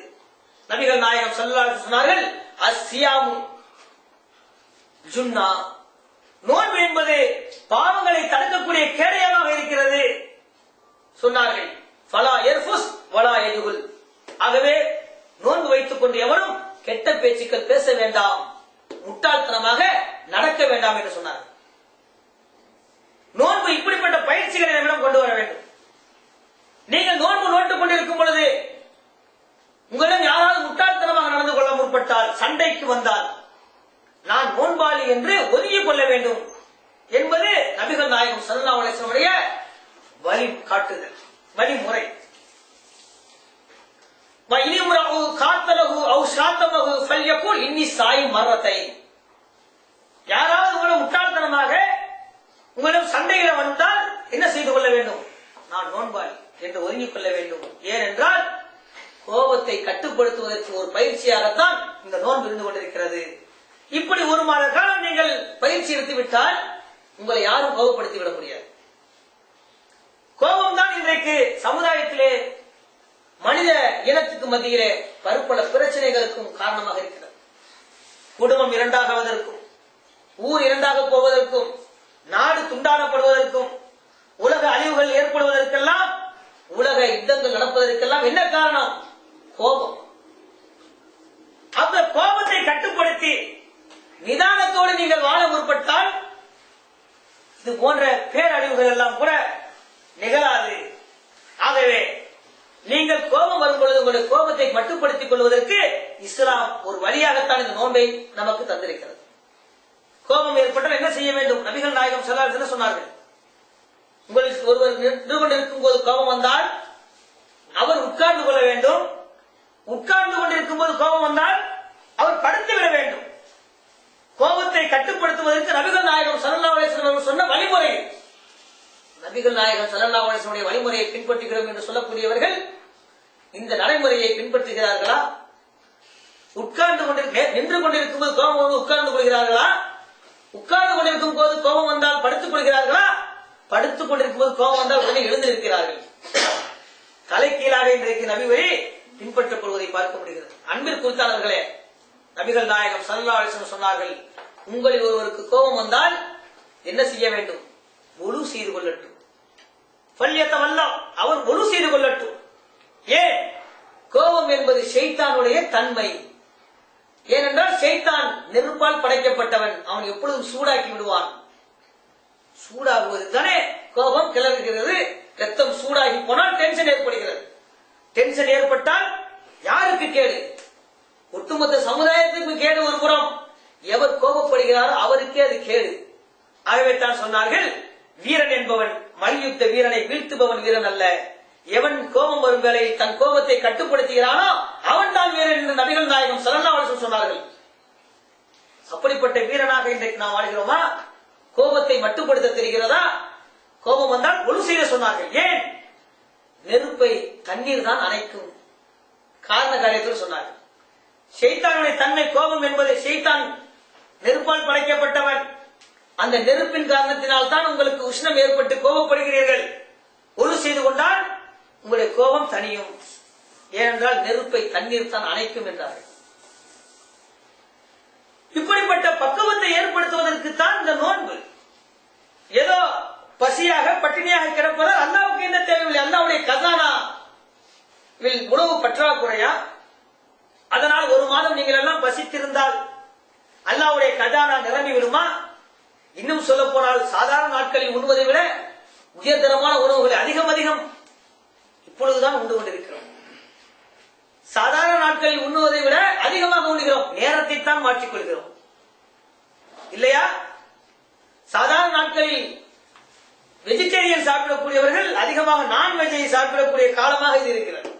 நபிகள் நாயகம் ஸல்லல்லாஹு அலைஹி வஸல்லம் சொன்னார்கள், அஸ்ஸியாமு ஜுன்னா. நோன்பு என்பது பாவங்களை தடுக்கக்கூடிய கேடயமாக இருக்கிறது சொன்னார்கள். ஃபலா யர்ஃபுஸ் வலா யஜுல். ஆகவே நோன்பு வைத்துக் கொண்டு எவரும் கெட்ட பேச்சுக்கள் பேச வேண்டாம், முட்டாள்தனமாக நடக்க வேண்டாம் என்று சொன்னார்கள். நோன்பு இப்படிப்பட்ட பயிற்சிகளை நம்மிடம் கொண்டு வர வேண்டும். நீங்கள் நோன்பு நோட்டுக் கொண்டிருக்கும் பொழுது உங்களிடம் யாராவது முட்டாள்தனமாக நடந்து கொள்ள முற்பட்டால், சண்டைக்கு வந்தால், நான் நோன்பாளி என்று ஒதுங்கிக் கொள்ள வேண்டும் என்பது நபிகள் நாயகம் ஸல்லல்லாஹு அலைஹி வஸல்லம் உடைய வழி காட்டுதல், வழிமுறை. யாராவது உங்களும் முட்டாள்தனமாக உங்களிடம் சண்டையிட வந்தால் என்ன செய்து கொள்ள வேண்டும்? நான் நோன்பாளி என்று ஒதுங்கிக் கொள்ள வேண்டும். ஏனென்றால் கோபத்தை கட்டுப்படுத்துவதற்கு ஒரு பயிற்சியாகத்தான் இந்த நோன்பு இருந்து கொண்டிருக்கிறது. இப்படி ஒரு மாத காலம் நீங்கள் பயிற்சி எடுத்துவிட்டால் உங்களை யாரும் கோபப்படுத்தி விட முடியாது. கோபம் தான் இன்றைக்கு சமுதாயத்திலே மனித இனத்துக்கு மத்தியிலே பற்பல பிரச்சனைகளுக்கும் காரணமாக இருக்கிறது. குடும்பம் இரண்டாகுவதற்கும், ஊர் இரண்டாக போவதற்கும், நாடு துண்டாடப்படுவதற்கும், உலக அழிவுகள் ஏற்படுவதற்கெல்லாம், உலக யுத்தங்கள் நடப்பதற்கெல்லாம் என்ன காரணம்? கோபம். அந்த கோபத்தை கட்டுப்படுத்தி நிதானத்தோடு நீங்கள் வாழ முற்பட்டால் இது போன்ற பேரழிவுகள் எல்லாம் கூட நிகழாது. ஆகவே நீங்கள் கோபம் வரும் பொழுது உங்களுடைய கோபத்தை மட்டுப்படுத்திக் கொள்வதற்கு இஸ்லாம் ஒரு வழியாகத்தான் இந்த நோன்பை நமக்கு தந்திருக்கிறது. கோபம் ஏற்பட்டால் என்ன செய்ய வேண்டும்? நபிகள் நாயகம் ஸல்லல்லாஹு அலைஹி வஸல்லம் சொன்னார்கள், உங்களுக்கு ஒருவர் நின்று கொண்டிருக்கும் போது கோபம் வந்தால் அவர் உட்கார்ந்து கொள்ள வேண்டும். உட்கார்ந்து கொண்டிருக்கும் போது கோபம் வந்தால் அவர் படுத்து விட வேண்டும். கோபத்தை கட்டுப்படுத்துவதற்கு நபிகள் நாயகம் ஸல்லல்லாஹு அலைஹி வஸல்லம் சொன்ன வழிமுறை. நபிகள் நாயகம் ஸல்லல்லாஹு அலைஹி வஸல்லம் வழிமுறையை பின்பற்றுகிறோம் என்று சொல்லக்கூடியவர்கள் இந்த நடைமுறையை பின்பற்றுகிறார்களா? நின்று கொண்டிருக்கும் போது கோபம் வந்து உட்கார்ந்து கொள்கிறார்களா? உட்கார்ந்து கொண்டிருக்கும் போது கோபம் வந்தால் படுத்துக் கொள்கிறார்களா? படுத்துக் கொண்டிருக்கும் போது கோபம் வந்தால் உடனே எழுந்திருக்கிறார்கள். தலைக்கீழாக இன்றைக்கு நபி வழி பின்பற்றப்படுவதை பார்க்க முடிகிறது. அன்பிற்கு குறித்தாளர்களே, நபிகள் நாயகம் ஸல்லல்லாஹு அலைஹி வஸல்லம் சொன்னார்கள், உங்களில் ஒருவருக்கு கோபம் வந்தால் என்ன செய்ய வேண்டும்? ஒழு செய்து கொள்ளட்டும். அவர் ஒழு செய்து கொள்ளட்டும். ஏன்? கோபம் என்பது ஷைத்தானுடைய தன்மை. ஏனென்றால் ஷைத்தான் நெருப்பால் படைக்கப்பட்டவன். அவன் எப்பொழுதும் சூடாக்கி விடுவான். சூடாகுவது தானே கோபம் கிளறுகிறது. ரத்தம் சூடாகி போனால் டென்ஷன் ஏற்படுகிறது. டென்ஷன் ஏற்பட்டால் யாருக்கு கேடு? ஒட்டுமொத்த சமுதாயத்துக்கு கேடு ஒரு புறம். எவர் கோபப்படுகிறாரோ அவருக்கே அது கேடு. ஆகவே தான் சொன்னார்கள், வீரன் என்பவன் மல்யுத்த வீரனை வீழ்த்துபவன் வீரன் அல்ல. எவன் கோபம் வரும் வேளையில் தன் கோபத்தை கட்டுப்படுத்துகிறானோ அவன் தான் வீரன் என்று நபிகள் நாயகம் ஸல்லல்லாஹு அலைஹி வஸல்லம் சொன்னார்கள். அப்படிப்பட்ட வீரனாக இன்றைக்கு நாம் வாழ்கிறோமா? கோபத்தை மட்டுப்படுத்த தெரிகிறதா? கோபம் வந்தால் ஒழு செய்ய சொன்னார்கள். ஏன்? நெருப்பை தண்ணீர் தான் அணைக்கும். காரண காரியத்தில் சொன்னார்கள். ஷைத்தானுடைய தன்மை கோபம் என்பதை, ஷைத்தான் நெருப்பால் படைக்கப்பட்டவன். அந்த நெருப்பின் காரணத்தினால் தான் உங்களுக்கு உஷ்ணம் ஏற்பட்டு கோபப்படுகிறீர்கள். ஒழு செய்து கொண்டால் உங்களுடைய கோபம் தனியும். ஏனென்றால் நெருப்பை தண்ணீர் தான் அணைக்கும் என்றார்கள். இப்படிப்பட்ட பக்குவத்தை ஏற்படுத்துவதற்கு தான் இந்த நோன்பு. ஏதோ பசியாக பட்டினியாக கிடப்பதால் அல்லாவுக்கு என்ன தேவையில்லை. அல்லாவுடைய கசானா உணவு பற்றாக்குறையா? அதனால் ஒரு மாதம் நீங்கள் எல்லாம் பசித்திருந்தால் அல்லாவுடைய கஜானா நிரம்பி விடுமா? இன்னும் சொல்ல போனால் சாதாரண நாட்களில் உண்ணுவதை விட உயர்தரமான உணவுகளை அதிகம் இப்பொழுதுதான் உண்டு கொண்டிருக்கிறோம். சாதாரண நாட்களில் உண்ணுவதை விட அதிகமாக உண்ணுகிறோம். நேரத்தை தான் மாற்றிக் கொள்கிறோம் இல்லையா? சாதாரண நாட்களில் வெஜிடேரியன் சாப்பிடக்கூடியவர்கள் அதிகமாக நான்வெஜ்ஜை சாப்பிடக்கூடிய காலமாக இது இருக்கிறது.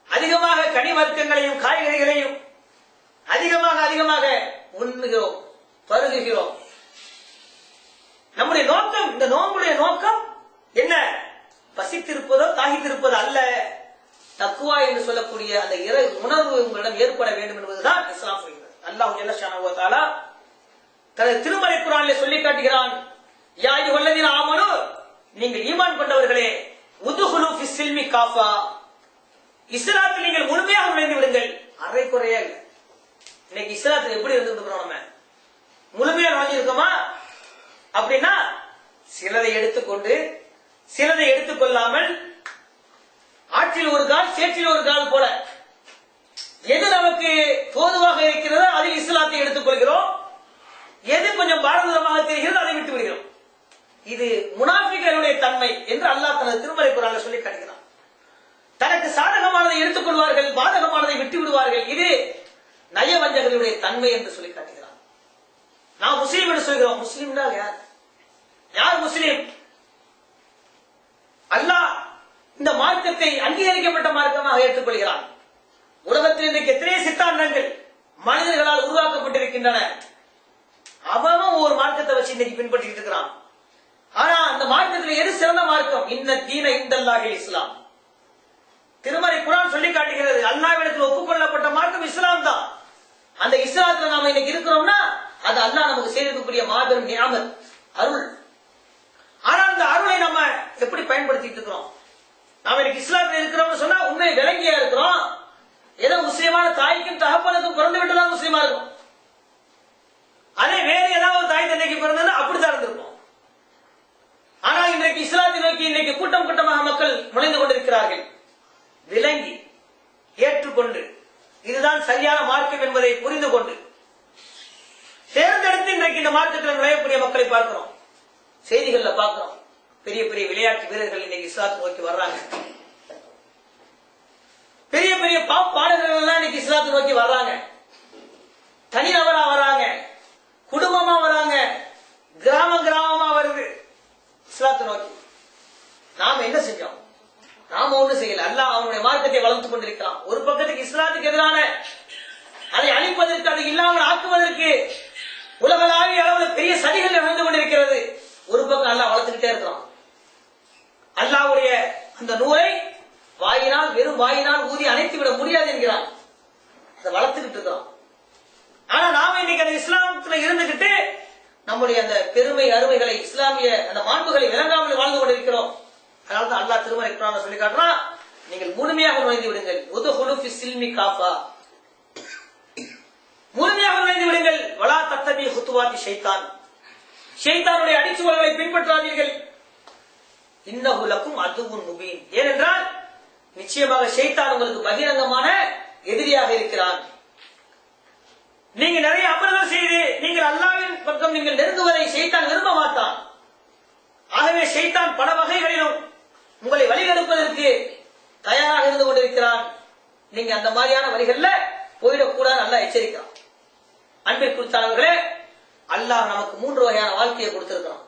அதிகமாக கனி வர்க்கங்களையும் காய்கறிகளையும் அதிகமாக உண்ணுகிறோம், பருகுகிறோம். நம்முடைய நோக்கம், இந்த நோன்புடைய நோக்கம் என்ன? பசித்திருப்பதோ தாகித்திருப்பதோ அல்ல. தக்குவா என்று சொல்லக்கூடிய அந்த இறை உணர்வு உங்களிடம் ஏற்பட வேண்டும் என்பதுதான் இஸ்லாம் சொல்கிறது. அல்லாஹ் ஜல்ல ஷானஹு வ தஆலா தனது திருமறை குர்ஆனிலே சொல்லி காட்டுகிறான், யா அய்யுஹல்லதீன ஆமனூ, நீங்கள் ஈமான் கொண்டவர்களே, உதுஹுலு ஃபிஸ்ஸில்மி காஃபா, இஸ்லாத்தில் நீங்கள் முழுமையாக நுழைந்து விடுங்கள். அரை குறையே இல்லை. இன்னைக்கு இஸ்லாத்தில் எப்படி இருந்துருக்கிறோம்? நம்ம முழுமையாக நுழைஞ்சிருக்கோமா? அப்படின்னா சிலதை எடுத்துக்கொண்டு சிலதை எடுத்துக்கொள்ளாமல், ஆற்றில் ஒரு கால் சேற்றில் ஒரு கால் போல எது நமக்கு போதுவாக இருக்கிறதோ அதில் இஸ்லாத்தை எடுத்துக்கொள்கிறோம். எது கொஞ்சம் பாரதூரமாக தெரிகிறதோ அதை விட்டு விடுகிறோம். இது முனாஃபிகளுடைய தன்மை என்று அல்லாஹ் தனது திருமறை குர்ஆனில் சொல்லி காட்டுகிறான். தனக்கு சாதகமானதை எடுத்துக்கொள்வார்கள், பாதகமானதை விட்டு விடுவார்கள். இது நயவஞ்சகர்களுடைய தன்மை என்று சொல்லி காட்டுகிறான். நாம் முஸ்லீம் என்று சொல்கிறோம். முஸ்லீம் யார்? யார் முஸ்லீம்? அல்லாஹ் இந்த மார்க்கத்தை அங்கீகரிக்கப்பட்ட மார்க்கமாக ஏற்றுக்கொள்கிறான். உலகத்தில் இன்றைக்கு எத்தனை சித்தாந்தங்கள் மனிதர்களால் உருவாக்கப்பட்டிருக்கின்றன. அவன் ஒரு மார்க்கத்தை வச்சு இன்னைக்கு பின்பற்றிட்டு இருக்கிறான். ஆனா அந்த மார்க்கத்தில் எது சிறந்த மார்க்கம்? இன்ன தீன இந்தல்லாஹில் இஸ்லாம். திருமறை குர்ஆன் சொல்லி காட்டுகிறது, அல்லாஹ்விடத்தில் ஒப்புக்கொள்ளப்பட்ட மார்க்கம் இஸ்லாம் தான். அந்த இஸ்லாத்துல நாம இன்னைக்கு இருக்கிறோம்னா அது அல்லாஹ் நமக்கு செய்திருக்கக்கூடிய மாபெரும் நியாமத், அருள். ஆனா அந்த அருளை நம்ம எப்படி பயன்படுத்திட்டு இருக்கிறோம்? நாம இன்னைக்கு இஸ்லாத்தில் இருக்கிறோம்னு சொன்னா உண்மை விளங்கியா இருக்கிறோம். ஏதோ முஸ்லிமான தாய்க்கும் தகப்பனுக்கும் பிறந்து விட்டுதான் முஸ்லீமா இருக்கும். அதே வேற ஏதாவது தாய் தந்தைக்கு பிறந்தது அப்படித்தான் இருந்திருக்கும். ஆனா இன்றைக்கு இஸ்லாத்தை நோக்கி இன்னைக்கு கூட்டம் கூட்டமாக மக்கள் நுழைந்து கொண்டிருக்கிறார்கள். விளங்கி ஏற்றுக்கொண்டு இதுதான் சரியான மார்க்கம் என்பதை புரிந்து கொண்டு தேர்ந்தெடுத்து இன்றைக்கு இந்த மார்க்கத்தில் நுழையக்கூடிய மக்களை பார்க்கிறோம். செய்திகள்ல பார்க்கிறோம். பெரிய பெரிய விளையாட்டு வீரர்கள் இன்னைக்கு இஸ்லாத்தை நோக்கி வர்றாங்க. பெரிய பெரிய பாடகர்கள் எல்லாம் இன்னைக்கு இஸ்லாத்தை நோக்கி வர்றாங்க. தனிநபரா வராங்க, குடும்பமா வராங்க, கிராமமா வருது இஸ்லாத்தை நோக்கி. நாம என்ன செஞ்சோம்? நாம ஒண்ணு செய்யல. அல்லாஹ் அவனுடைய மார்க்கத்தை வளர்த்துக் கொண்டிருக்கிறான். ஒரு பக்கத்துக்கு இஸ்லாத்துக்கு எதிரான அதை அழிப்பதற்கு, அதை இல்லாமல் ஆக்குவதற்கு உலகளாவிய அளவில் பெரிய சதிகள் நடந்து கொண்டிருக்கிறது. ஒரு பக்கம் அல்லாஹ் வளர்த்துக்கிட்டே இருக்கிறான். அல்லாஹ்வுடைய அந்த நூலை வாயினால், வெறும் வாயினால் ஊதி அணைத்து விட முடியாது என்கிறான். அதை வளர்த்துக்கிட்டு இருக்கிறான். ஆனா நாம இன்னைக்கு அந்த இஸ்லாமத்துல இருந்துகிட்டு நம்முடைய அந்த பெருமை அருமைகளை, இஸ்லாமிய அந்த மாண்புகளை விளங்காமல் வாழ்ந்து கொண்டிருக்கிறோம். அதனால்தான் அல்லாஹ் திருமறை குர்ஆன்ல சொல்லி காட்டுறான், நீங்கள் முழுமையாக நுழைந்து விடுங்கள். உதுஹுலு ஃபி ஸில்மி காஃபா, முழுமையாக நுழைந்து விடுங்கள். வலா தத்தபி ஹுத்துவாத்தி ஷைத்தான், ஷைத்தானுடைய அடிச்சுவல்களை பின்பற்றாதீர்கள். இன்னஹு லக்கும் அதுவுன் முபீன், ஏனென்றால் நிச்சயமாக ஷைத்தான் உங்களுக்கு பகிரங்கமான எதிரியாக இருக்கிறான். நீங்க நிறைய அமல்கள் செய்து நீங்கள் அல்லாஹ்வின் பக்கம் நீங்கள் நெருங்குவதை ஷைத்தான் விரும்ப மாட்டான். ஆகவே ஷைத்தான் பல வகைகளிலும் உங்களை வழிகெடுப்பதற்கு தயாராக இருந்து கொண்டிருக்கிறான். நீங்க அந்த மாதிரியான வழிகள்ல போயிடக்கூடாது அல்லாஹ் எச்சரிக்கிறான். அன்பிற்குரியவர்களே, அல்லாஹ் நமக்கு 3 வகையான வாழ்க்கையை கொடுத்திருக்கிறான்.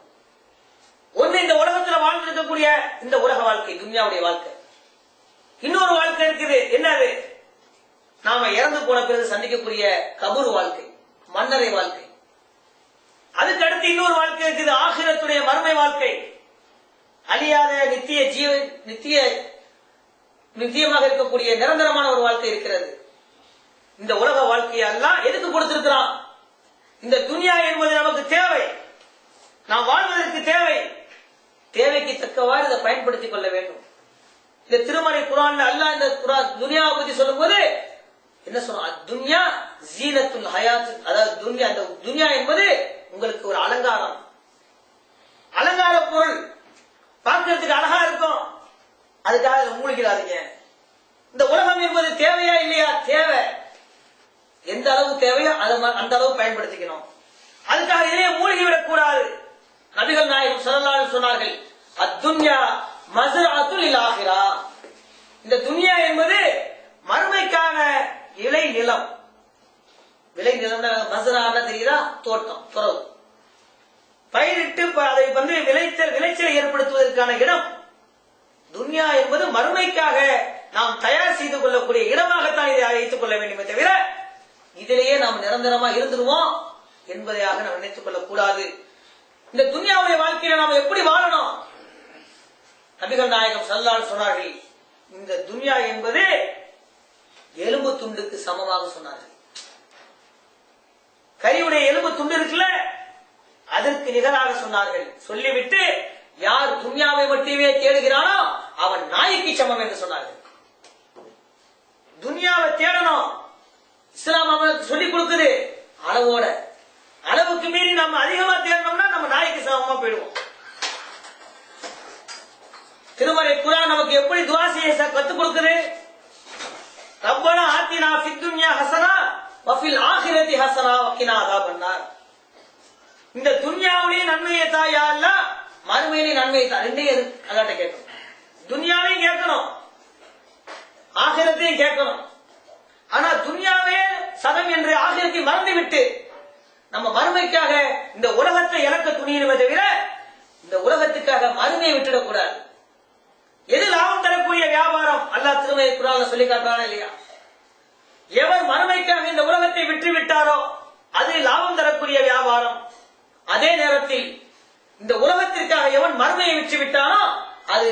ஒண்ணு, இந்த உலகத்தில் வாழ்ந்திருக்கக்கூடிய இந்த உலக வாழ்க்கை, துன்யாவுடைய வாழ்க்கை. இன்னொரு வாழ்க்கை இருக்குது. என்னது? நாம இறந்து போன பிறகு சந்திக்கக்கூடிய கபூர் வாழ்க்கை, மன்னரை வாழ்க்கை. அதுக்கு அடுத்து இன்னொரு வாழ்க்கை இருக்குது, ஆகிரத்துடைய மறுமை வாழ்க்கை. அழியாத நித்தியமாக இருக்கக்கூடிய நிரந்தரமான ஒரு வாழ்க்கை இருக்கிறது. இந்த உலக வாழ்க்கையை அல்லாஹ் எதுக்கு கொடுத்திருக்கிறான்? இந்த துன்யா என்பது நமக்கு தேவை, நாம் வாழ்வதற்கு தேவை. தேவைக்கு தக்கவாறு இதை பயன்படுத்திக் கொள்ள வேண்டும். இந்த திருமறை குர்ஆன்ல அல்லாஹ் இந்த துன்யாவை பத்தி சொல்லும் போது என்ன சொல்றான்? துன்யா ஜீனத்துல் ஹயாத், அதாவது துன்யா, அந்த துன்யா என்பது உங்களுக்கு ஒரு அலங்காரம், அலங்கார பொருள். பார்க்கிறதுக்கு அழகா இருக்கும், அதுக்காக மூழ்கிறாதீங்க. இந்த உலகம் என்பது தேவையா இல்லையா? தேவை. எந்த அளவு தேவையோ அந்த அளவு பயன்படுத்திக்கணும். அதுக்காக இதையே மூழ்கிவிடக் கூடாது. நபிகள் நாயகம் ஸல்லல்லாஹு அலைஹி வஸல்லம் சொன்னார்கள், அத்துன்யா மஸ்ரஅத்துல் லில் ஆகிரா, இந்த துன்யா என்பது மறுமைக்கான இலை நிலம். விளை நிலம் மஸ்ரஅன்னா தெரியுதா? தோட்டம், துறவு. பயிரிட்டு அதை விளைச்சலை ஏற்படுத்துவதற்கான இடம். துன்யா என்பது மறுமைக்காக நாம் தயார் செய்து கொள்ளக்கூடிய இடமாகத்தான் இதை வைத்துக் கொள்ள வேண்டுமே தவிர இதிலேயே நாம் நிரந்தரமா இருந்துருவோம் என்பதையாக நாம் நினைத்துக் கொள்ளக் கூடாது. இந்த துன்யாவுடைய வாழ்க்கையில நாம் எப்படி வாழணும்? நபிகள் நாயகம் ஸல்லல்லாஹு அலைஹி வஸல்லம் சொன்னார்கள், இந்த துன்யா என்பது எலும்பு துண்டுக்கு சமமாக சொன்னார்கள். கரியுடைய எலும்பு துண்டு இருக்குல்ல, அதற்கு நிகராக சொன்னார்கள். சொல்லிவிட்டு யார் துன்யாவை மட்டுமே தேடுகிறானோ அவன் நாய்க்கு சமம் என்று சொன்னார்கள். துன்யாவை தேடணும், இஸ்லாம் அவனுக்கு சொல்லிக் கொடுக்குது. அளவோட, அளவுக்கு மீறி நம்ம அதிகமா தேடணும்னா நம்ம நாய்க்கு சமமா போயிடுவோம். திருமறை குர்ஆன் நமக்கு எப்படி துஆ செய்ய கத்துக் கொடுக்குது? ரப்பனா ஆத்தினா ஃபித் துன்யா ஹஸனா வ ஃபில் ஆகிரதி ஹஸனா வ கினா அஸாபன்னார். இந்த துன்யாவுடைய நன்மையை தா யா அல்லாஹ், மறுமையிலே நன்மையை தா. ரெண்டையும் அல்லாஹ்ட்ட கேட்கணும். துன்யாவையும் கேட்கணும், ஆகிரத்தையும் கேட்கணும். ஆனா துன்யாவே சதம் என்று ஆகிரத்தை மறந்துவிட்டு நம்ம மறுமைக்காக இந்த உலகத்தை இழக்க துணியுமே தவிர இந்த உலகத்துக்காக மறுமையை விட்டுடக்கூடாது. எது லாபம் தரக்கூடிய வியாபாரம் அல்லாஹ் திருமறை குர்ஆன்ல சொல்லி காட்டுறானா இல்லையா? எவர் மறுமைக்காக இந்த உலகத்தை விற்று விட்டாரோ அது லாபம் தரக்கூடிய வியாபாரம். அதே நேரத்தில் இந்த உலகத்திற்காக எவன் மறுமையை விற்று விட்டானோ அது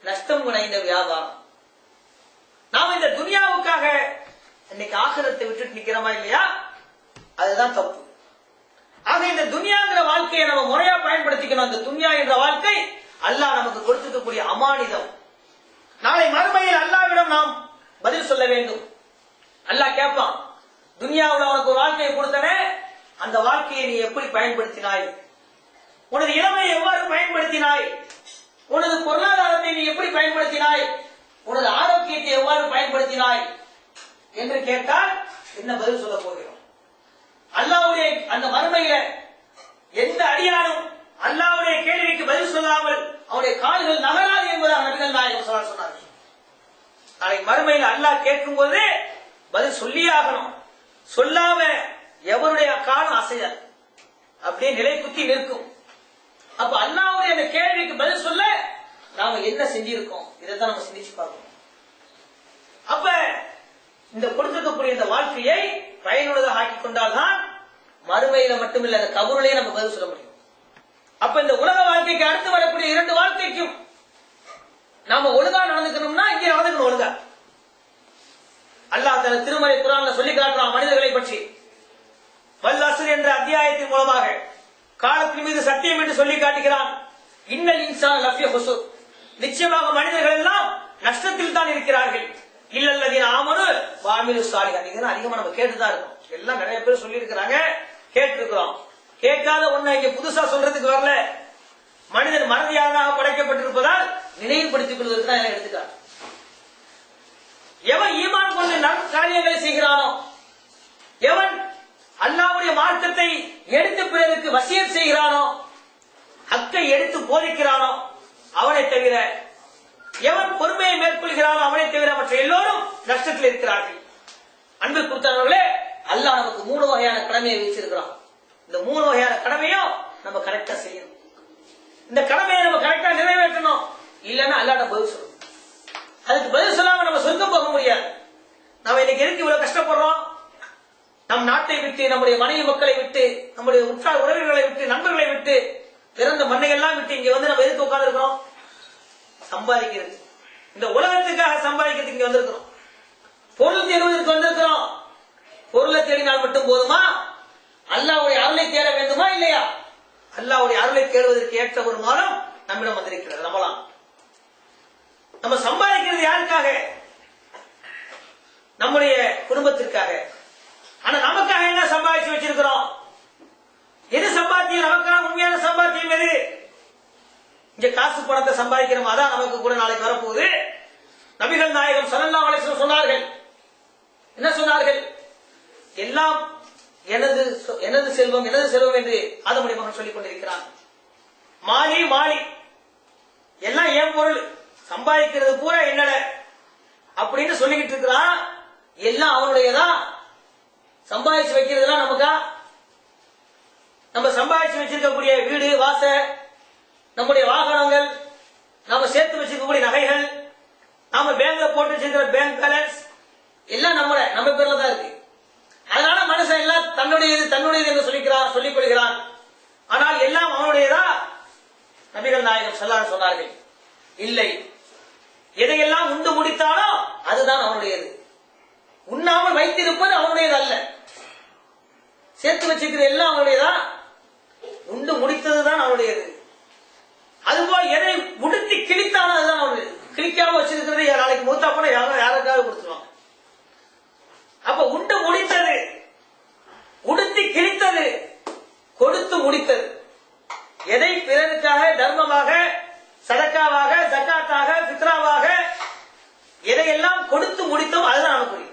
நஷ்டம் விளைந்த வியாபாரம். நாம் இந்த துனியாவுக்காக இன்னைக்கு ஆகிரத்தை விட்டுட்டு நிக்கிறோமா இல்லையா? அதுதான் தப்பு. ஆக இந்த துனியாங்கிற வாழ்க்கையை நம்ம முறையா பயன்படுத்திக்கணும். அந்த துனியா என்ற வாழ்க்கை அல்லாஹ் நமக்கு கொடுத்திருக்கக்கூடிய அமானிதம். நாளை மறுமையில் அல்லாஹ்விடம் நாம் பதில் சொல்ல வேண்டும். அல்லாஹ் கேட்பான், துனியாவில் உனக்கு ஒரு வாழ்க்கையை கொடுத்தனே, அந்த வாழ்க்கையை நீ எப்படி பயன்படுத்தினாய்? உனது இளமையை எவ்வாறு பயன்படுத்தினாய்? உனது பொருளாதாரத்தை நீ எப்படி பயன்படுத்தினாய்? உனது ஆரோக்கியத்தை எவ்வாறு பயன்படுத்தினாய் என்று கேட்டால் என்ன பதில் சொல்ல போகிறோம்? அல்லாஹ்வுடைய அந்த மறுமையில எந்த அடியானும் அல்லாஹ்வுடைய கேள்விக்கு பதில் சொல்லாமல் அவருடைய கால்கள் நகராது என்பதாக நபிகள் நாயகம் சொன்னார்கள். நாளை மறுமையில் அல்லாஹ் கேட்கும் போது பதில் சொல்லியே ஆகணும். சொல்லாம எவருடைய காலம் அசையாது, அப்படியே நிலை குத்தி நிற்கும். அப்ப அல்லாஹ்வுடைய அந்த கேள்விக்கு பதில் சொல்ல நாம என்ன செஞ்சிருக்கோம், இதைத்தான் நம்ம சிந்திச்சு பார்க்கணும். அப்ப இந்த கொடுத்திருக்கக்கூடிய இந்த வாழ்க்கையை பயனுள்ளதாக ஆக்கிக் கொண்டால்தான் மறுமையில மட்டுமில்ல அந்த கபூரிலேயே நம்ம பதில் சொல்ல முடியும். அப்ப இந்த உலக வாழ்க்கைக்கு அடுத்து வரக்கூடிய 2 வாழ்க்கைக்கும் நாம ஒழுங்கா நடந்துக்கணும்னா இங்கே நடந்துக்கணும் ஒழுங்கா. அல்லாஹ் தன் திருமறை குர்ஆன்ல சொல்லி காட்டுறான் மனிதர்களை பற்றி. வல் அஸ்ர் என்ற அத்தியாயத்தின் மூலமாக காலத்தின் மீது சத்தியம் என்று சொல்லி காட்டுகிறான். இன்னல் இன்சான லஃபீ ஹுஸ்ர், நிச்சயமாக மனிதர்கள் எல்லாம் நஷ்டத்தில் தான் இருக்கிறார்கள். இல்லல்லதீன ஆமனு வ அமிலுஸ் ஸாலிஹாத். இதெல்லாம் அதிகமா நம்ம கேட்டுதான் இருக்கோம். எல்லாம் நிறைய பேர் சொல்லி இருக்கிறாங்க, கேட்டிருக்கிறோம். கேட்காத ஒண்ணு இங்க புதுசா சொல்றதுக்கு வரல. மனிதன் மறதியாக படைக்கப்பட்டிருப்பதால் நினைவுபடுத்திக் கொள்வதற்கு தான் எடுத்துக்காட்டு. எவன் ஈமான் கொண்டு காரியங்களை செய்கிறானோ, எவன் அல்லாஹ்வுடைய மார்க்கத்தை எடுத்து பிறருக்கு வசியத் செய்கிறானோ, ஹக்கை எடுத்து போதிக்கிறானோ அவனை தவிர, எவன் பொறுமையை மேற்கொள்கிறானோ அவனை தவிர மற்ற எல்லோரும் நஷ்டத்தில் இருக்கிறார்கள். அன்பு கொடுத்தவர்களே, அல்லாஹ் நமக்கு 3 வகையான கடமையை வச்சிருக்கிறான். இந்த 3 வகையான கடமையும் நம்ம கரெக்டா செய்யணும். இந்த கடமையை நம்ம கரெக்டா நிறைவேற்றணும். இல்லைன்னா அல்லாஹ்ட்ட பதில் சொல்லணும். அதுக்கு பதில் சொல்லாம நம்ம சொர்க்கம் போக முடியாது. நம்ம இன்னைக்கு எதுக்கு இவ்வளவு கஷ்டப்படுறோம்? நம் நாட்டை விட்டு, நம்முடைய மனைவி மக்களை விட்டு, நம்முடைய உற்றார் உறவினர்களை விட்டு, நண்பர்களை விட்டு, பிறந்த மண்ணை எல்லாம் விட்டு இங்க வந்து நம்ம எதுக்கு உட்கார்ந்து இருக்கிறோம்? சம்பாதிக்கிறது. இந்த உலகத்துக்காக சம்பாதிக்கிறதுக்கு இங்க வந்திருக்கிறோம். பொருள் தேடுவதற்கு வந்திருக்கிறோம். பொருளை தேடினால் மட்டும் போதுமா? அல்லாஹ்வுடைய அருளை தேட வேண்டுமா இல்லையா? அல்லாஹ்வுடைய அருளை தேடுவதற்கு ஏற்ற ஒரு மாதம் நம்மிடம் வந்திருக்கிறது. நம்பலாம். நம்ம சம்பாதிக்கிறது யாருக்காக? நம்முடைய குடும்பத்திற்காக. ஆனா நமக்காக என்ன சம்பாதிச்சு வச்சிருக்கிறோம்? எது சம்பாத்தியம்? நமக்கான உண்மையான சம்பாத்தியம் எது? இங்க காசு பணத்தை சம்பாதிக்கிறோம், அதான் நமக்கு கூட நாளைக்கு வரப்போகுது. நபிகள் நாயகம் ஸல்லல்லாஹு அலைஹி வஸல்லம் சொன்னார்கள். என்ன சொன்னார்கள்? எல்லாம் எனது எனது செல்வம் எனது செல்வம் என்று ஆதமுடைய மகன் சொல்லிக் கொண்டிருக்கிறான். மாலி மாலி, எல்லாம் என் பொருள், சம்பாதிக்கிறது பூரா என்னட அப்படின்னு சொல்லிக்கிட்டு இருக்கிறான். எல்லாம் அவனுடையதான். சம்பாதிச்சு வைக்கிறதுலாம் நமக்கா? நம்ம சம்பாதிச்சு வச்சிருக்கக்கூடிய வீடு வாச, நம்முடைய வாகனங்கள், நாம சேர்த்து வச்சிருக்கக்கூடிய நகைகள், நாம பேங்க்ல போட்டு வச்சிருக்கிற பேங்க் பேலன்ஸ் எல்லாம் நம்ம பேர்ல தான் இருக்கு. அதனால மனுஷன் எல்லாம் தன்னுடையது என்று சொல்லிக் கொள்கிறான். ஆனால் எல்லாம் அவனுடையதா? நபிகள் நாயகம் ஸல்லல்லாஹு அலைஹி சொன்னார்கள், இல்லை. எதையெல்லாம் உண்டு முடித்தானோ அதுதான் அவனுடையது. உண்ணாமல் வைத்திருப்பது அவனுடையது அல்ல. சேர்த்து வச்சிருக்கிறது எல்லாம் அவனுடையதா? உண்டு முடித்ததுதான் அவனுடையது. அதுபோல் எதை உடுத்தி கிழித்தானோ அதுதான் அவனுடையது. கிழிக்காம வச்சிருக்கிறது நாளைக்கு மூத்தா போன யாருக்காவது கொடுத்துருவாங்க. அப்ப உண்டு முடித்தது, உடுத்தி கிழித்தது, கொடுத்து முடித்தது. எதை பிறருக்காக தர்மமாக, சதக்காவாக, ஜக்காத்தாக, ஃபித்ராவாக எதையெல்லாம் கொடுத்து முடித்தோம் அதுதான் நமக்கு.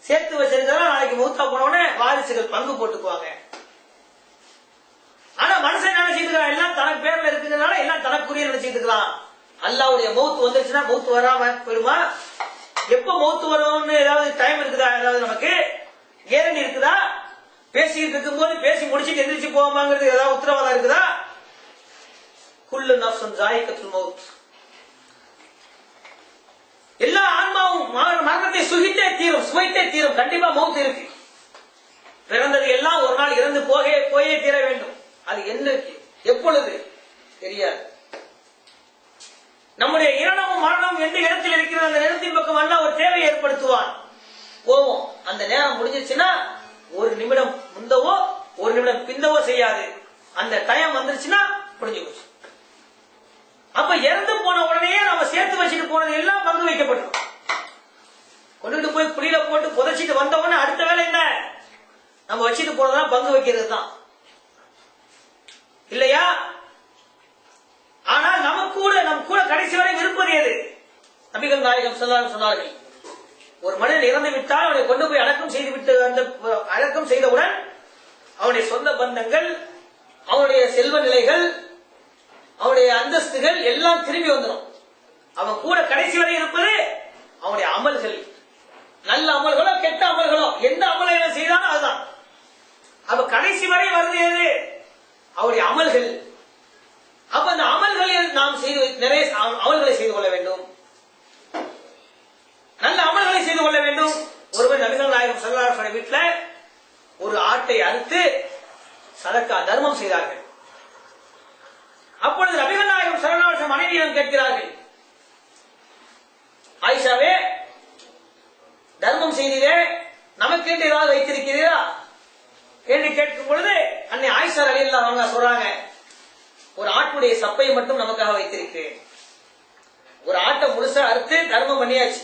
சேர்த்து வச்சிருக்கிறதா நாளைக்கு மூத்தா போனோடனே வாரிசுகள் பங்கு போட்டுக்குவாங்க. ஆனா மனுஷன் நினைச்சிட்டு இருக்கான் எல்லாம் தனக்கு பேர்ல இருக்குறதுனால எல்லாம் தனக்குரிய நினைச்சிட்டு இருக்கலாம். அல்லாஹ்வுடைய மௌத் வந்துச்சுன்னா மௌத் வராம போயிடுமா? எப்ப மௌத் வரும்னு ஏதாவது டைம் இருக்குதா? ஏதாவது நமக்கு கேரண்டி இருக்குதா? பேசிட்டு இருக்கும் போது பேசி முடிச்சுட்டு எந்திரிச்சு போவாங்கிறது ஏதாவது உத்தரவாதம் இருக்குதா? குல்லு நஃப்ஸுன் ஸாயிகத்துல் மௌத். எல்லா ஆன்மாவும் மரணத்தை சுகித்தே தீரும், சுவைத்தே தீரும். கண்டிப்பா மௌத் இருக்கு. பிறந்தது எல்லாம் ஒரு நாள் இறந்து போயே தீர வேண்டும். அது என்னைக்கு எப்பொழுது தெரியாது. நம்முடைய இரணமும் மரணமும் எந்த இடத்தில் இருக்கிறது அந்த நேரத்தின் பக்கம் அல்லாஹ் ஒரு தேவை ஏற்படுத்துவான். போவோம். அந்த நேரம் முடிஞ்சிச்சுன்னா ஒரு நிமிடம் முந்தவோ ஒரு நிமிடம் பிந்தவோ செய்யாது. அந்த டைம் வந்துருச்சுன்னா முடிஞ்சு போச்சு. அப்ப இறந்து போன உடனே நம்ம சேர்த்து வச்சுட்டு போனது எல்லாம் பங்கு வைக்கப்படும். கொண்டுட்டு போய் குழியில போட்டு புதைச்சிட்டு வந்த உடனே அடுத்த வேலை என்ன? நம்ம வச்சுட்டு போனதெல்லாம் பங்கு வைக்கிறது தான் இல்லையா? ஆனால் நம் கூட கடைசி வரை இருப்பது எது? நபிகள் நாயகம் ஸல்லல்லாஹு அலைஹி சொன்னார்கள், ஒரு மனிதன் இறந்து விட்டால் அவனை கொண்டு போய் அடக்கம் செய்து விட்டு அந்த அடக்கம் செய்தவுடன் அவனுடைய சொந்த பந்தங்கள், அவனுடைய செல்வ நிலைகள், அவனுடைய அந்தஸ்துகள் எல்லாம் திரும்பி வந்துடும். அவன் கூட கடைசி வரை இருப்பது அவனுடைய அமல்கள். நல்ல அமல்களோ கெட்ட அமல்களோ எந்த அமலை செய்தாலும் அதுதான். அப்ப கடைசி வரை வருது எது? அவருடைய அமல்கள். அப்ப அந்த அமல்களில் நாம் செய்து நிறைய அமல்களை செய்து கொள்ள வேண்டும், நல்ல அமல்களை செய்து கொள்ள வேண்டும். ஒருவர் நபிகள் நாயகம் ஸல்லல்லாஹு அலைஹி வீட்டுல ஒரு ஆட்டை அறுத்து சதக்கா தர்மம் செய்தார்கள். அப்பொழுது நபிகள் நாயகம் ஸல்லல்லாஹு அலைஹி மனைவியிடம் கேட்கிறார்கள், ஆயிஷாவே, தர்மம் செய்தீரே, நமக்கு ஏதாவது வைத்திருக்கிறீரா என்று கேட்கும் பொழுது அன்னை ஆயிஷா ரலியல்லாஹு அன்ஹா சொல்றாங்க, ஒரு ஆட்டுடைய சப்பையை மட்டும் நமக்காக வைத்திருக்கிறேன். ஒரு ஆட்டை முழுசா அறுத்து தர்மம் பண்ணியாச்சு,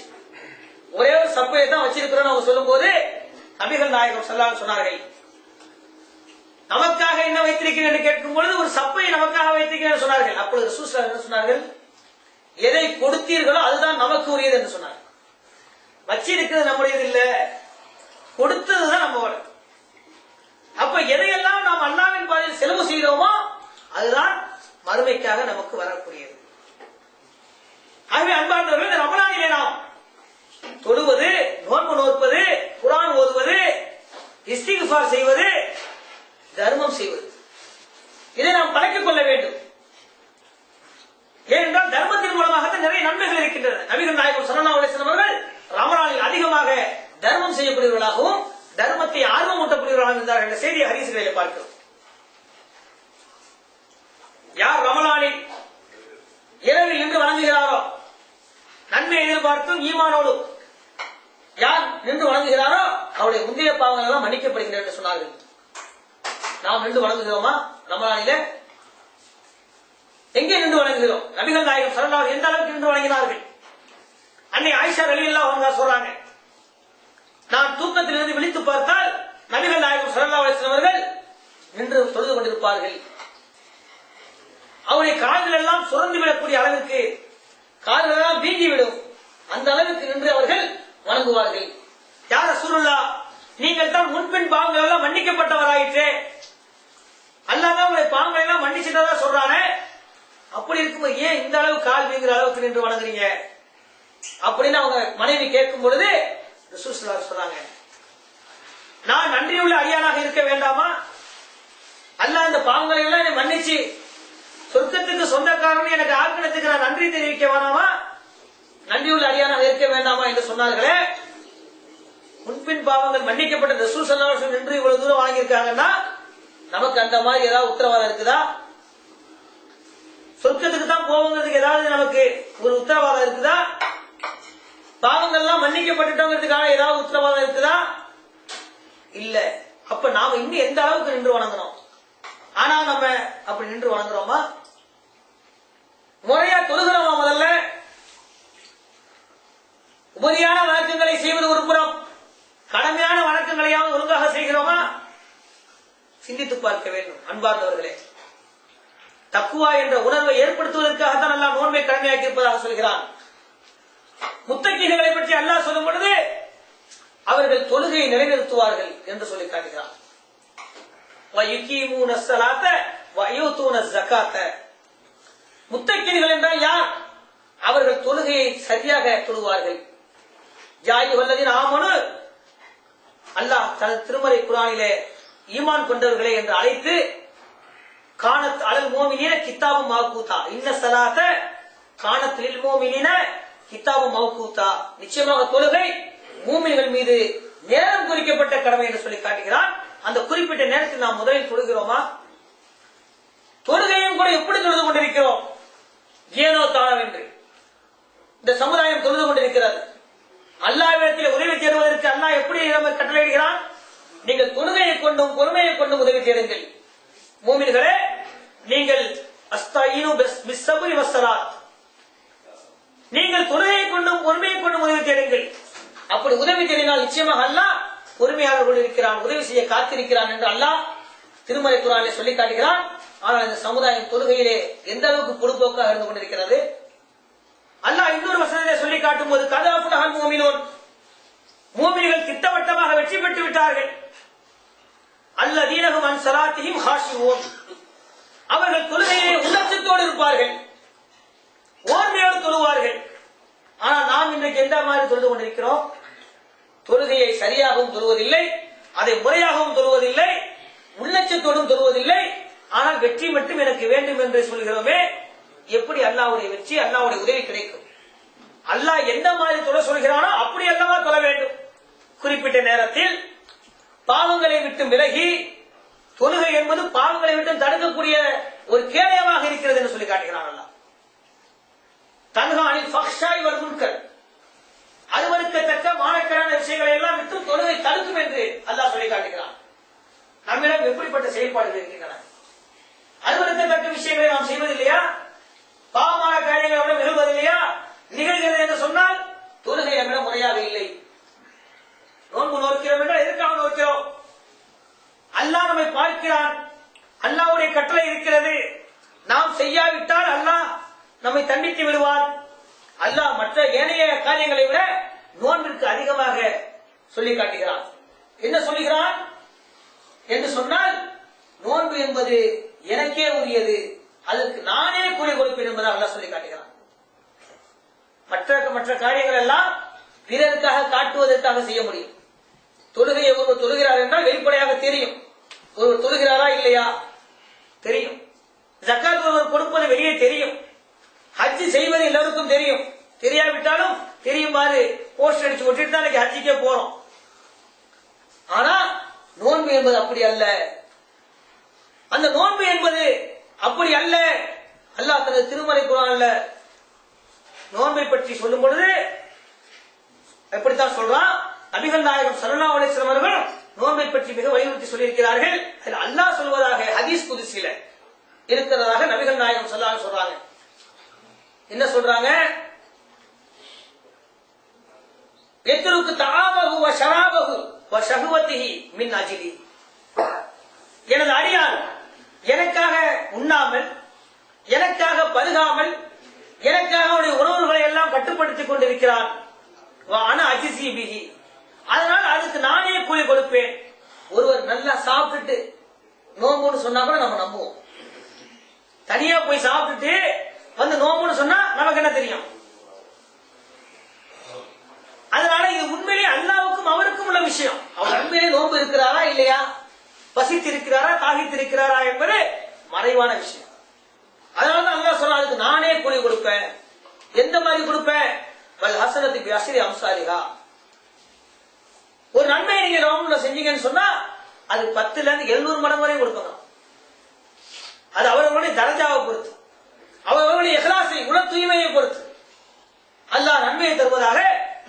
ஒரே ஒரு சப்பையை தான் வச்சிருக்கிறோம். அவங்க சொல்லும் போது நபிகள் நாயகம் ஸல்லல்லாஹு அலைஹி சொன்னார்கள், நமக்காக என்ன வைத்திருக்கிறேன் என்று கேட்கும் பொழுது ஒரு சப்பையை நமக்காக வைத்திருக்கிறேன் சொன்னார்கள். அப்பொழுது ரசூல் ஸல்லல்லாஹு அலைஹி சொன்னார்கள், எதை கொடுத்தீர்களோ அதுதான் நமக்கு உரியது என்று சொன்னார்கள். வச்சிருக்கிறது நம்முடையது இல்ல, கொடுத்ததுதான் நம்மளோட. அப்ப எதையெல்லாம் நாம் அல்லாஹ்வின் பாதையில் செலவு செய்தோமோ அதுதான் மறுமைக்காக நமக்கு வரக்கூடியது. ஆகவே அன்பார்ந்தவர்கள், இந்த ரமலானிலே நாம் தொழுவது, நோன்பு நோற்பது, குர்ஆன் ஓதுவது, இஸ்திக்ஃபார் செய்வது, தர்மம் செய்வது, இதை நாம் பழக்கிக் கொள்ள வேண்டும். ஏனென்றால் தர்மத்தின் மூலமாக நிறைய நன்மைகள் இருக்கின்றன. நபிகள் நாயகம் ஸல்லல்லாஹு அலைஹி வஸல்லம் அவர்கள் ரமலானில் அதிகமாக தர்மம் செய்யக்கூடியவர்களாகவும் தர்மத்தை ஆர்வம் ஊட்டக்கூடியவர்களாக இருந்தார்கள் என்ற செய்தியை ஹதீஸ்களிலே பார்க்கிறோம். யார் ரமலானில் இரவில் நின்று வணங்குகிறாரோ, நன்மை எதிர்பார்த்தும் ஈமானோடும் யார் நின்று வணங்குகிறாரோ அவருடைய முந்தைய பாவங்கள் எல்லாம் மன்னிக்கப்படுகின்றன என்று சொன்னார்கள். நாம் நின்று வணங்குகிறோமா? ரமலானில எங்கே நின்று வணங்குகிறோம்? நபிகள் நாயகம் ஸல்லல்லாஹு எந்த அளவுக்கு நின்று வணங்கினார்கள்? அன்னை ஆயிஷா ரலியல்லாஹு அன்ஹா சொல்றாங்க, நான் தூக்கத்திலிருந்து விழித்து பார்த்தால் நபிகள் நாயகம் ஸல்லல்லாஹு அலைஹி வஸல்லம் அவர்கள் நின்று தொழுது கொண்டிருப்பார்கள். அவருடைய கால்கள் எல்லாம் சுரந்து விடக்கூடிய அளவிற்கு, கால்கள் எல்லாம் வீங்கிவிடும், அந்த அளவுக்கு நின்று அவர்கள் வணங்குவார்கள். யார் ரசூலுல்லாஹ், நீங்கள் தான் முன்பின் பாவங்கள் எல்லாம் மன்னிக்கப்பட்டவராயிற்றே, அல்லாஹ் தான் உங்களுடைய பாவங்களை எல்லாம் மன்னிச்சுட்டதா சொல்றானே, அப்படி இருக்கும்போது ஏன் இந்த அளவு கால் வீங்குற அளவுக்கு நின்று வணங்குறீங்க அப்படின்னு அவங்க மனைவி கேட்கும் பொழுது ரசூல் ஸல்லல்லாஹு அலைஹி சொல்றாங்க, நான் நன்றியுள்ள அடியானாக இருக்க வேண்டாமா? அல்லாஹ் இந்த பாவங்களை எல்லாம் என்னை மன்னிச்சு சொர்க்கத்துக்கு சொந்தக்காரன் எனக்கு ஆக்கினத்துக்கு நான் நன்றி தெரிவிக்க வேண்டாமா? நன்றியுள்ள அடியானாக இருக்க வேண்டாமா என்று சொன்னார்களே. முன்பின் பாவங்கள் மன்னிக்கப்பட்ட ரசூல் ஸல்லல்லாஹு அலைஹி வஸல்லம் நின்று இவ்வளவு தூரம் வாங்கியிருக்காங்கன்னா நமக்கு அந்த மாதிரி ஏதாவது உத்தரவாதம் இருக்குதா? சொர்க்கத்துக்கு தான் போவங்கிறதுக்கு ஏதாவது நமக்கு ஒரு உத்தரவாதம் இருக்குதா? பாவங்கள் எல்லாம் மன்னிக்கப்பட்டுட்டோங்கிறதுக்காக ஏதாவது உத்தரவாதம் இருக்குதா? இல்ல. அப்ப நாம இன்னும் எந்த அளவுக்கு நின்று வணங்கணும்? ஆனா நம்ம அப்படி நின்று வணங்குறோமா? முறையா தொழுகிறோமா? முதல்ல உபரியான வணக்கங்களை செய்வது ஒரு புறம், கடமையான வணக்கங்களையாவது ஒழுங்காக செய்கிறோமா? சிந்தித்து பார்க்க வேண்டும். அன்பார்ந்தவர்களே, தக்குவா என்ற உணர்வை ஏற்படுத்துவதற்காகத்தான் அல்லாஹ் நோன்பை கடமையாக்கி இருப்பதாக சொல்கிறான். முத்தகீன்களை பற்றி அல்லாஹ் சொல்லும் பொழுது அவர்கள் தொழுகையை நிலைநிறுத்துவார்கள் என்று சொல்லி காட்டுகிறான். முத்தகீன்கள் என்றால் யார்? அவர்கள் தொழுகையை சரியாக தொழுவார்கள். யா அய்யுஹல்லதீன ஆமனு, அல்லாஹ் தனது திருமறை குர்ஆனிலே ஈமான் கொண்டவர்களே என்று அழைத்து கானத் அலல் மோமினீன கித்தாபு மவ்கூதா இன்ன ஸலாத கானத் லில் மோமினீன கித்தாபு மவ்கூதா நிச்சயமாக தொழுகை மூமின்கள் மீது நேரம் குறிக்கப்பட்ட கடமை என்று சொல்லி காட்டுகிறான். அந்த குறிப்பிட்ட நேரத்தில் நாம் முதலில் தொழுகிறோமா? தொழுகையும் கூட எப்படி தொழுது கொண்டிருக்கிறோம்? ஏனோ தானவென்று இந்த சமுதாயம் தொழுது கொண்டிருக்கிறது. அல்லாஹ்விடத்தில் உதவி தேடுவதற்கு அல்லாஹ் எப்படி நம்ம கட்டளையிடுகிறான்? நீங்கள் தொழுகையை கொண்டும் பொறுமையை கொண்டும் உதவி தேடுங்கள். மூமின்களே, நீங்கள் அஸ்தாயினு பிஸ்ஸப்ரி வஸ்ஸலாத், நீங்கள் தொழுகையை கொண்டும் பொறுமையை கொண்டும் உதவி தேடுங்கள். அப்படி உதவி தேடினால் நிச்சயமாக அல்லாஹ் பொறுமையாளர்கள் இருக்கிறான், உதவி செய்ய காத்திருக்கிறான் என்று அல்லாஹ் திருமறை குர்ஆனிலே சொல்லி காட்டுகிறான். ஆனால் இந்த சமுதாயம் தொழுகையிலே எந்த அளவுக்கு பொறுப்போக்காக இருந்து கொண்டிருக்கிறது? அல்லாஹ் இன்னொரு வசனத்தை சொல்லி காட்டும் போது கதாஃபுலஹல் மூமினூன், மூமின்கள் திட்டவட்டமாக வெற்றி பெற்று விட்டார்கள். அல்லதீனஹும் அன் ஸலாத்திஹிம் ஹாஷிஊன், அவர்கள் தொழுகையிலே உள்ளச்சத்தோடு இருப்பார்கள், ஓர்மையோடு தொழுவார்கள். ஆனால் நாம் இன்றைக்கு எந்த மாதிரி தொழுது கொண்டிருக்கிறோம்? தொழுகையை சரியாகவும் தொழுவதில்லை, அதை முறையாகவும் தொழுவதில்லை, உள்ளச்சத்தோடும் தொழுவதில்லை. ஆனால் வெற்றி மட்டும் எனக்கு வேண்டும் என்று சொல்கிறோமே, எப்படி அல்லாஹ்வுடைய வெற்றி, அல்லாஹ்வுடைய உதவி கிடைக்கும்? அல்லாஹ் எந்த மாதிரி தொழ சொல்கிறானோ அப்படி அல்லவா தொழ வேண்டும். குறிப்பிட்ட நேரத்தில் பாவங்களை விட்டு விலகி, தொழுகை என்பது பாவங்களை விட்டு தடுக்கக்கூடிய ஒரு கேடயமாக இருக்கிறது என்று சொல்லி காட்டுகிறான் அல்லாஹ். தன்ஹானில் ஃபஹ்ஷாய் வல் முன்கர், அருவருக்கத்தக்க மானக்கரான விஷயங்களை எல்லாம் விட்டு தொழுகை தடுக்கும் என்று அல்லாஹ் சொல்லி காட்டுகிறான். நம்மிடம் எப்படிப்பட்ட செயல்பாடுகள் இருக்கின்றன? அருவருக்கத்தக்க விஷயங்களை நாம் செய்வதில்லையா? பாவமான காரியங்களை நிகழ்வதில்லையா? நிகழ்கிறது என்று சொன்னால் தொழுகை நம்மிடம் முறையாக இல்லை. நோன்பு நோக்கிறோம் என்றால் எதற்காக நோக்கிறோம்? அல்லாஹ் நம்மை பார்க்கிறான், அல்லாஹ்வுடைய கட்டளை இருக்கிறது. நாம் செய்யாவிட்டால் அல்லாஹ் நம்மை தண்டித்து விடுவான். அல்லாஹ் மற்ற ஏனைய காரியங்களை விட நோன்பிற்கு அதிகமாக சொல்லி காட்டுகிறான். என்ன சொல்லுகிறான் என்று சொன்னால், நோன்பு என்பது எனக்கே உரியது, அதற்கு நானே கூலி கொடுப்பேன் என்பதாக அல்லாஹ் சொல்லி காட்டுகிறான். மற்ற காரியங்கள் எல்லாம் பிறருக்காக காட்டுவதற்காக செய்ய முடியும். தொழுகையை ஒருவர் தொழுகிறார் என்றால் வெளிப்படையாக தெரியும். ஒருவர் தொழுகிறாரா இல்லையா தெரியும். ஜக்காத் ஒருவர் கொடுப்பது வெளியே தெரியும். ஹஜ் செய்வது எல்லாருக்கும் தெரியும். தெரியாவிட்டாலும் தெரியுமாறு போஸ்ட் அடிச்சு ஒட்டிட்டு தான் ஹஜ்ஜிக்கே போறோம். ஆனா நோன்பு என்பது அப்படி அல்ல. அந்த நோன்பு என்பது அப்படி அல்ல. அல்லாஹ் தனது திருமறை குர்ஆன்ல நோன்பை பற்றி சொல்லும் பொழுது எப்படித்தான் சொல்றான்? நபிகள் நாயகம் ஸல்லல்லாஹு அலைஹி வஸல்லம் அவர்கள் நோன்பை பற்றி மிக வலியுறுத்தி சொல்லியிருக்கிறார்கள். அதில் அல்லாஹ் சொல்வதாக ஹதீஸ் குத்ஸில இருக்கிறதாக நபிகள் நாயகம் ஸல்லல்லாஹு அலைஹி வஸல்லம் சொல்றாங்க. என்ன சொல்றாங்க? யத்ருக்கு தஆமஹு வ ஷராபஹு வ ஷஹவதிஹி மின் அஜ்லி, எனது அடியான் எனக்காக உண்ணாமல், எனக்காக பருகாமல், எனக்காக அவருடைய உறவுகளை எல்லாம் கட்டுப்படுத்திக் கொண்டிருக்கிறான். அதனால் அதுக்கு நானே கூலி கொடுப்பேன். ஒருவர் நல்லா சாப்பிட்டுட்டு நோம்புன்னு சொன்னா கூட நம்ம நம்புவோம். தனியா போய் சாப்பிட்டுட்டு வந்து நோம்புன்னு சொன்னா நமக்கு என்ன தெரியும்? அதனால இது உண்மையிலே அல்லாவுக்கும் அவருக்கும் உள்ள விஷயம். அவர் உண்மையிலே நோன்பு இருக்கிறாரா இல்லையா, பசித்து இருக்கிறாரா, தாகித்து இருக்கிறாரா என்பது மறைவான விஷயம். அதனாலதான் அல்லாஹ் சொல்ல, அதுக்கு நானே கூலி கொடுப்பேன். எந்த மாதிரி கொடுப்பேன்? வல் ஹஸனத்துக்கு அஸ்ரி அம்சாலிஹா. ஒரு நன்மையை நீங்க நோம்புல செஞ்சீங்கன்னு சொன்னா அது 10ல இருந்து 700 மடங்கு வரையும் கொடுக்கணும். அது அவர்களுடைய தரஜாவை பொறுத்து, அவர்களுடைய இஹ்லாஸை, உள தூய்மையை பொறுத்து அல்லாஹ் நன்மையை தருவதாக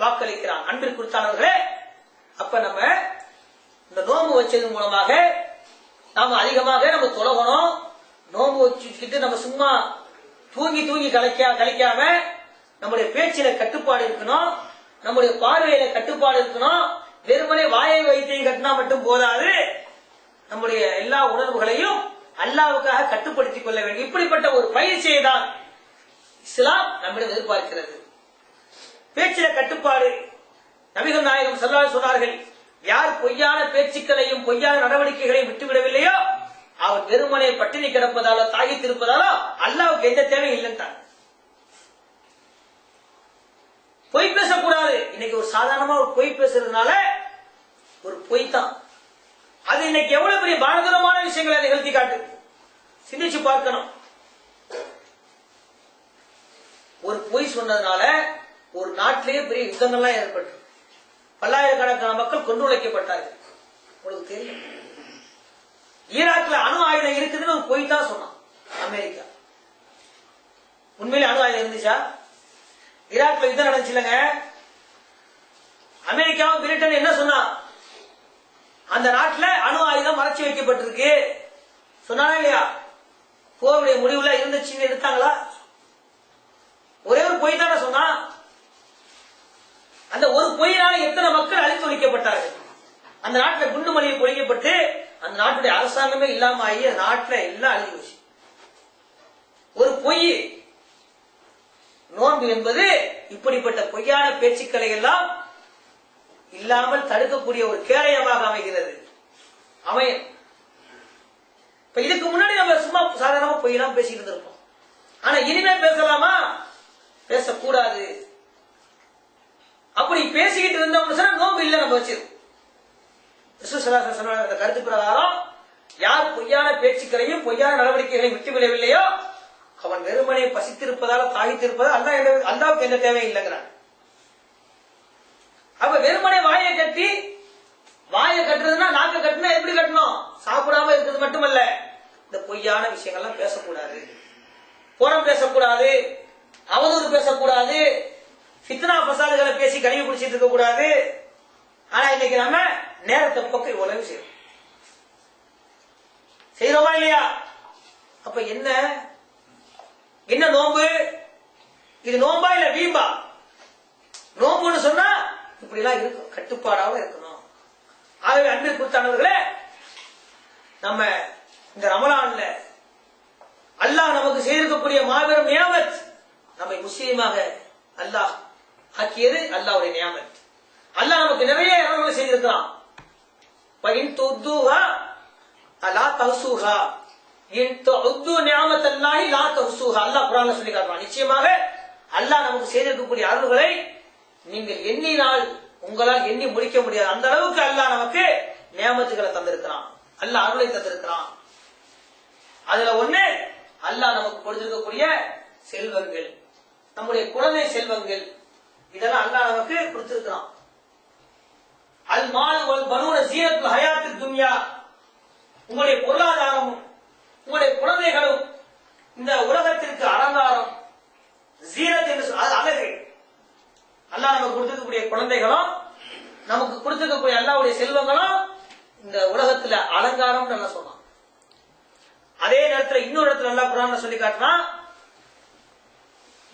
வாக்களிக்கிறான். அன்பிற்கு கொடுத்தானவர்களே, அப்ப நம்ம இந்த நோம்பு வச்சதன் மூலமாக நாம அதிகமாக நம்ம தொழகணும். நோம்பு வச்சுக்கிட்டு நம்ம சும்மா தூங்கி கழிக்காம நம்முடைய பேச்சில கட்டுப்பாடு இருக்கணும், நம்முடைய பார்வையில கட்டுப்பாடு இருக்கணும். வெறுமனே வாயை வைத்தியம் கட்டினா மட்டும் போதாது, நம்முடைய எல்லா உணர்வுகளையும் அல்லாஹ்வுக்காக கட்டுப்படுத்திக் கொள்ள வேண்டும். இப்படிப்பட்ட ஒரு பயிற்சியை தான் இஸ்லாம் நம்மிடம் எதிர்பார்க்கிறது. பேச்சில கட்டுப்பாடு. நபிகள் நாயகம் ஸல்லல்லாஹு அலைஹி சொன்னார்கள், யார் பொய்யான பேச்சுக்களையும் பொய்யான நடவடிக்கைகளையும் விட்டுவிடவில்லையோ அவர் வெறுமனே பட்டினி கிடப்பதாலோ தாகித்திருப்பதாலோ அல்லாஹ்வுக்கு எந்த தேவையும் இல்லைன்றாங்க. பொய் பேசக்கூடாது. இன்னைக்கு ஒரு சாதாரணமா ஒரு பொய் பேசுறதுனால ஒரு பொய் தான். அது இன்னைக்கு எவ்வளவு பெரிய பாரதூரமான விஷயங்களை நிகழ்த்தி காட்டு. சிந்திச்சு பார்க்கணும். ஒரு பொய் சொன்னதுனால ஒரு நாட்டிலேயே பெரிய யுத்தங்கள்லாம் ஏற்பட்டு பல்லாயிரக்கணக்கான மக்கள் கொண்டு உழைக்கப்பட்டார்கள். உங்களுக்கு தெரியும், ஈராக்ல அணு ஆயுதம் இருக்குதுன்னு ஒரு பொய் தான் சொன்னான் அமெரிக்கா. உண்மையிலே அணு ஆயுதம் இருந்துச்சா? ஈராக்ல யுத்தம் நடந்துச்சு இல்லங்க. அமெரிக்காவும் பிரிட்டன் என்ன சொன்னா, அந்த நாட்டில் அணு ஆயுதம் மறைச்சு வைக்கப்பட்டிருக்கு சொன்னானா இல்லையா? போருடைய முடிவுல இருந்துச்சுன்னு எடுத்தாங்களா? ஒரே ஒரு பொய் தானே சொன்னா. அந்த ஒரு பொய்னால எத்தனை மக்கள் அழித்து ஒழிக்கப்பட்டார்கள். அந்த நாட்டில் குண்டு மலையை பொழிக்கப்பட்டு அந்த நாட்டுடைய அரசாங்கமே இல்லாம ஆகி அந்த நாட்டில் எல்லாம் அழிஞ்சு போச்சு. ஒரு பொய். நோன்பு என்பது இப்படிப்பட்ட பொய்யான பேச்சுக்களை எல்லாம் இல்லாமல் தடுக்கக்கூடிய ஒரு கேடயமாக அமைகிறது. அமையும். இப்ப இதுக்கு முன்னாடி நம்ம சும்மா சாதாரணமா பொய்யெல்லாம் பேசிட்டு இருந்திருப்போம். ஆனா இனிமே பேசலாமா? பேசக்கூடாது. அப்படி பேசிக்கிட்டு இருந்தோம்னு சொன்னா நோன்பு இல்லை நம்ம வச்சிருக்கோம். கருத்து பிரகாரம் யார் பொய்யான பேச்சுக்களையும் பொய்யான நடவடிக்கைகளையும் விட்டு விடவில்லையோ அவன் வெறுமனை பசித்திருப்பதால் தாகித்திருப்பதால் அல்லாவுக்கு எந்த தேவையும் இல்லைங்கிறான். அப்ப வெறுமனை வாயை கட்டி, வாயை கட்டுறதுன்னா நாக்க கட்டினா எப்படி கட்டணும்? சாப்பிடாம இருக்கிறது மட்டுமல்ல, இந்த பொய்யான விஷயங்கள்லாம் பேசக்கூடாது, புறம் பேசக்கூடாது, அவதூறு பேசக்கூடாது, ஃபித்னா பசாதுகளை பேசி கழுவி குடிச்சிட்டு இருக்க கூடாது. ஆனா இன்னைக்கு நம்ம நேரத்தை பக்கம் உதவி செய்யறோமா இல்லையா? அப்ப என்ன என்ன நோம்பு? இது நோம்பா இல்ல வீம்பா? நோம்புன்னு சொன்னா இப்படி எல்லாம் இருக்கும், கட்டுப்பாடாக இருக்கணும். ஆகவே அன்பில் குறித்தானவர்களே, நம்ம இந்த ரமலான்ல அல்லாஹ் நமக்கு செய்திருக்கக்கூடிய மாபெரும் நியாமத், நம்மை முஸ்லீமாக அல்லாஹ் ஆக்கியது அல்லாஹ்வுடைய நியாமத். அல்லாஹ் நமக்கு நிறைய இறங்களை செய்திருக்கிறான். நிச்சயமாக அல்லாஹ் நமக்கு செய்திருக்கக்கூடிய அருள்களை நீங்கள் எண்ணினால் உங்களால் எண்ணி முடிக்க முடியாது. அந்த அளவுக்கு அல்லாஹ் நமக்கு நியாமத்துகளை தந்திருக்கிறான், அல்லாஹ் அருளை தந்திருக்கிறான். அதுல ஒண்ணு அல்லாஹ் நமக்கு கொடுத்திருக்கக்கூடிய செல்வங்கள், நம்முடைய குழந்தை செல்வங்கள், இதெல்லாம் அல்லாஹ் நமக்கு கொடுத்திருக்கிறான். அல் மால் வல் பனூன ஸீனத்துல் ஹயாத்துத் துன்யா, உங்களுடைய பொருளாதாரமும் உங்களுடைய குழந்தைகளும் இந்த உலகத்திற்கு அலங்காரம். ஸீனத் என்று அழகு. அல்லாஹ் நமக்கு கொடுத்திருக்கக்கூடிய குழந்தைகளும் நமக்கு கொடுத்திருக்கக்கூடிய அல்லாஹ்வுடைய செல்வங்களும் இந்த உலகத்துல அலங்காரம் நல்லா சொன்னான். அதே நேரத்தில் இன்னொரு இடத்துல அல்லாஹ் குர்ஆன்ல சொல்லி காட்டுறான்,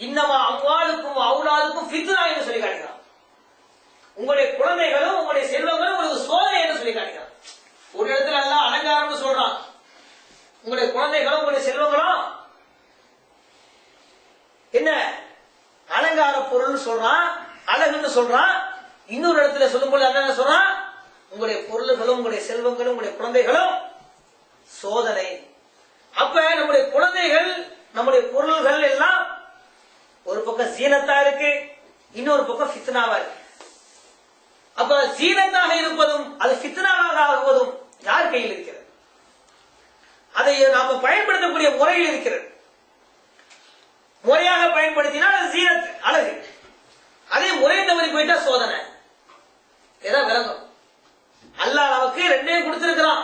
இன்னமா அம்வாலுக்கும் அவுலாதுக்கும் ஃபித்னா என்று சொல்லி காட்டுகிறான். உங்களுடைய குழந்தைகளும் உங்களுடைய செல்வங்களும் உங்களுக்கு சோதனை என்று சொல்லி காட்டுகிறான். ஒரு இடத்துல அல்லாஹ் அலங்காரம்னு சொல்றான், உங்களுடைய குழந்தைகளும் உங்களுடைய செல்வங்களும் என்ன அலங்கார பொருள் சொல்றான், அழகுன்னு சொல்றான். இன்னொரு இடத்துல சொல்லும்போது என்ன சொல்றான், உங்களுடைய பொருள்களும் உங்களுடைய செல்வங்களும் உங்களுடைய குழந்தைகளும் சோதனை. அப்ப நம்முடைய குழந்தைகள் நம்முடைய பொருள்கள் எல்லாம் ஒரு பக்கம் ஜீனத்தா இருக்கு, இன்னொரு பக்கம் ஃபித்னாவா இருக்கு. அப்ப ஜீனத்தாக இருப்பதும் அது ஃபித்னாவாக ஆகுவதும் யார் கையில் இருக்கிறது? அதை நாம பயன்படுத்தக்கூடிய முறையில் இருக்கிறது. முறையாக பயன்படுத்தினால் அது ஜீனத், அழகு. அதே முறை தவறி போயிட்டா சோதனை. ஏதாவது விளங்கும். அல்லாஹ் நமக்கு ரெண்டையும் கொடுத்திருக்கிறான்.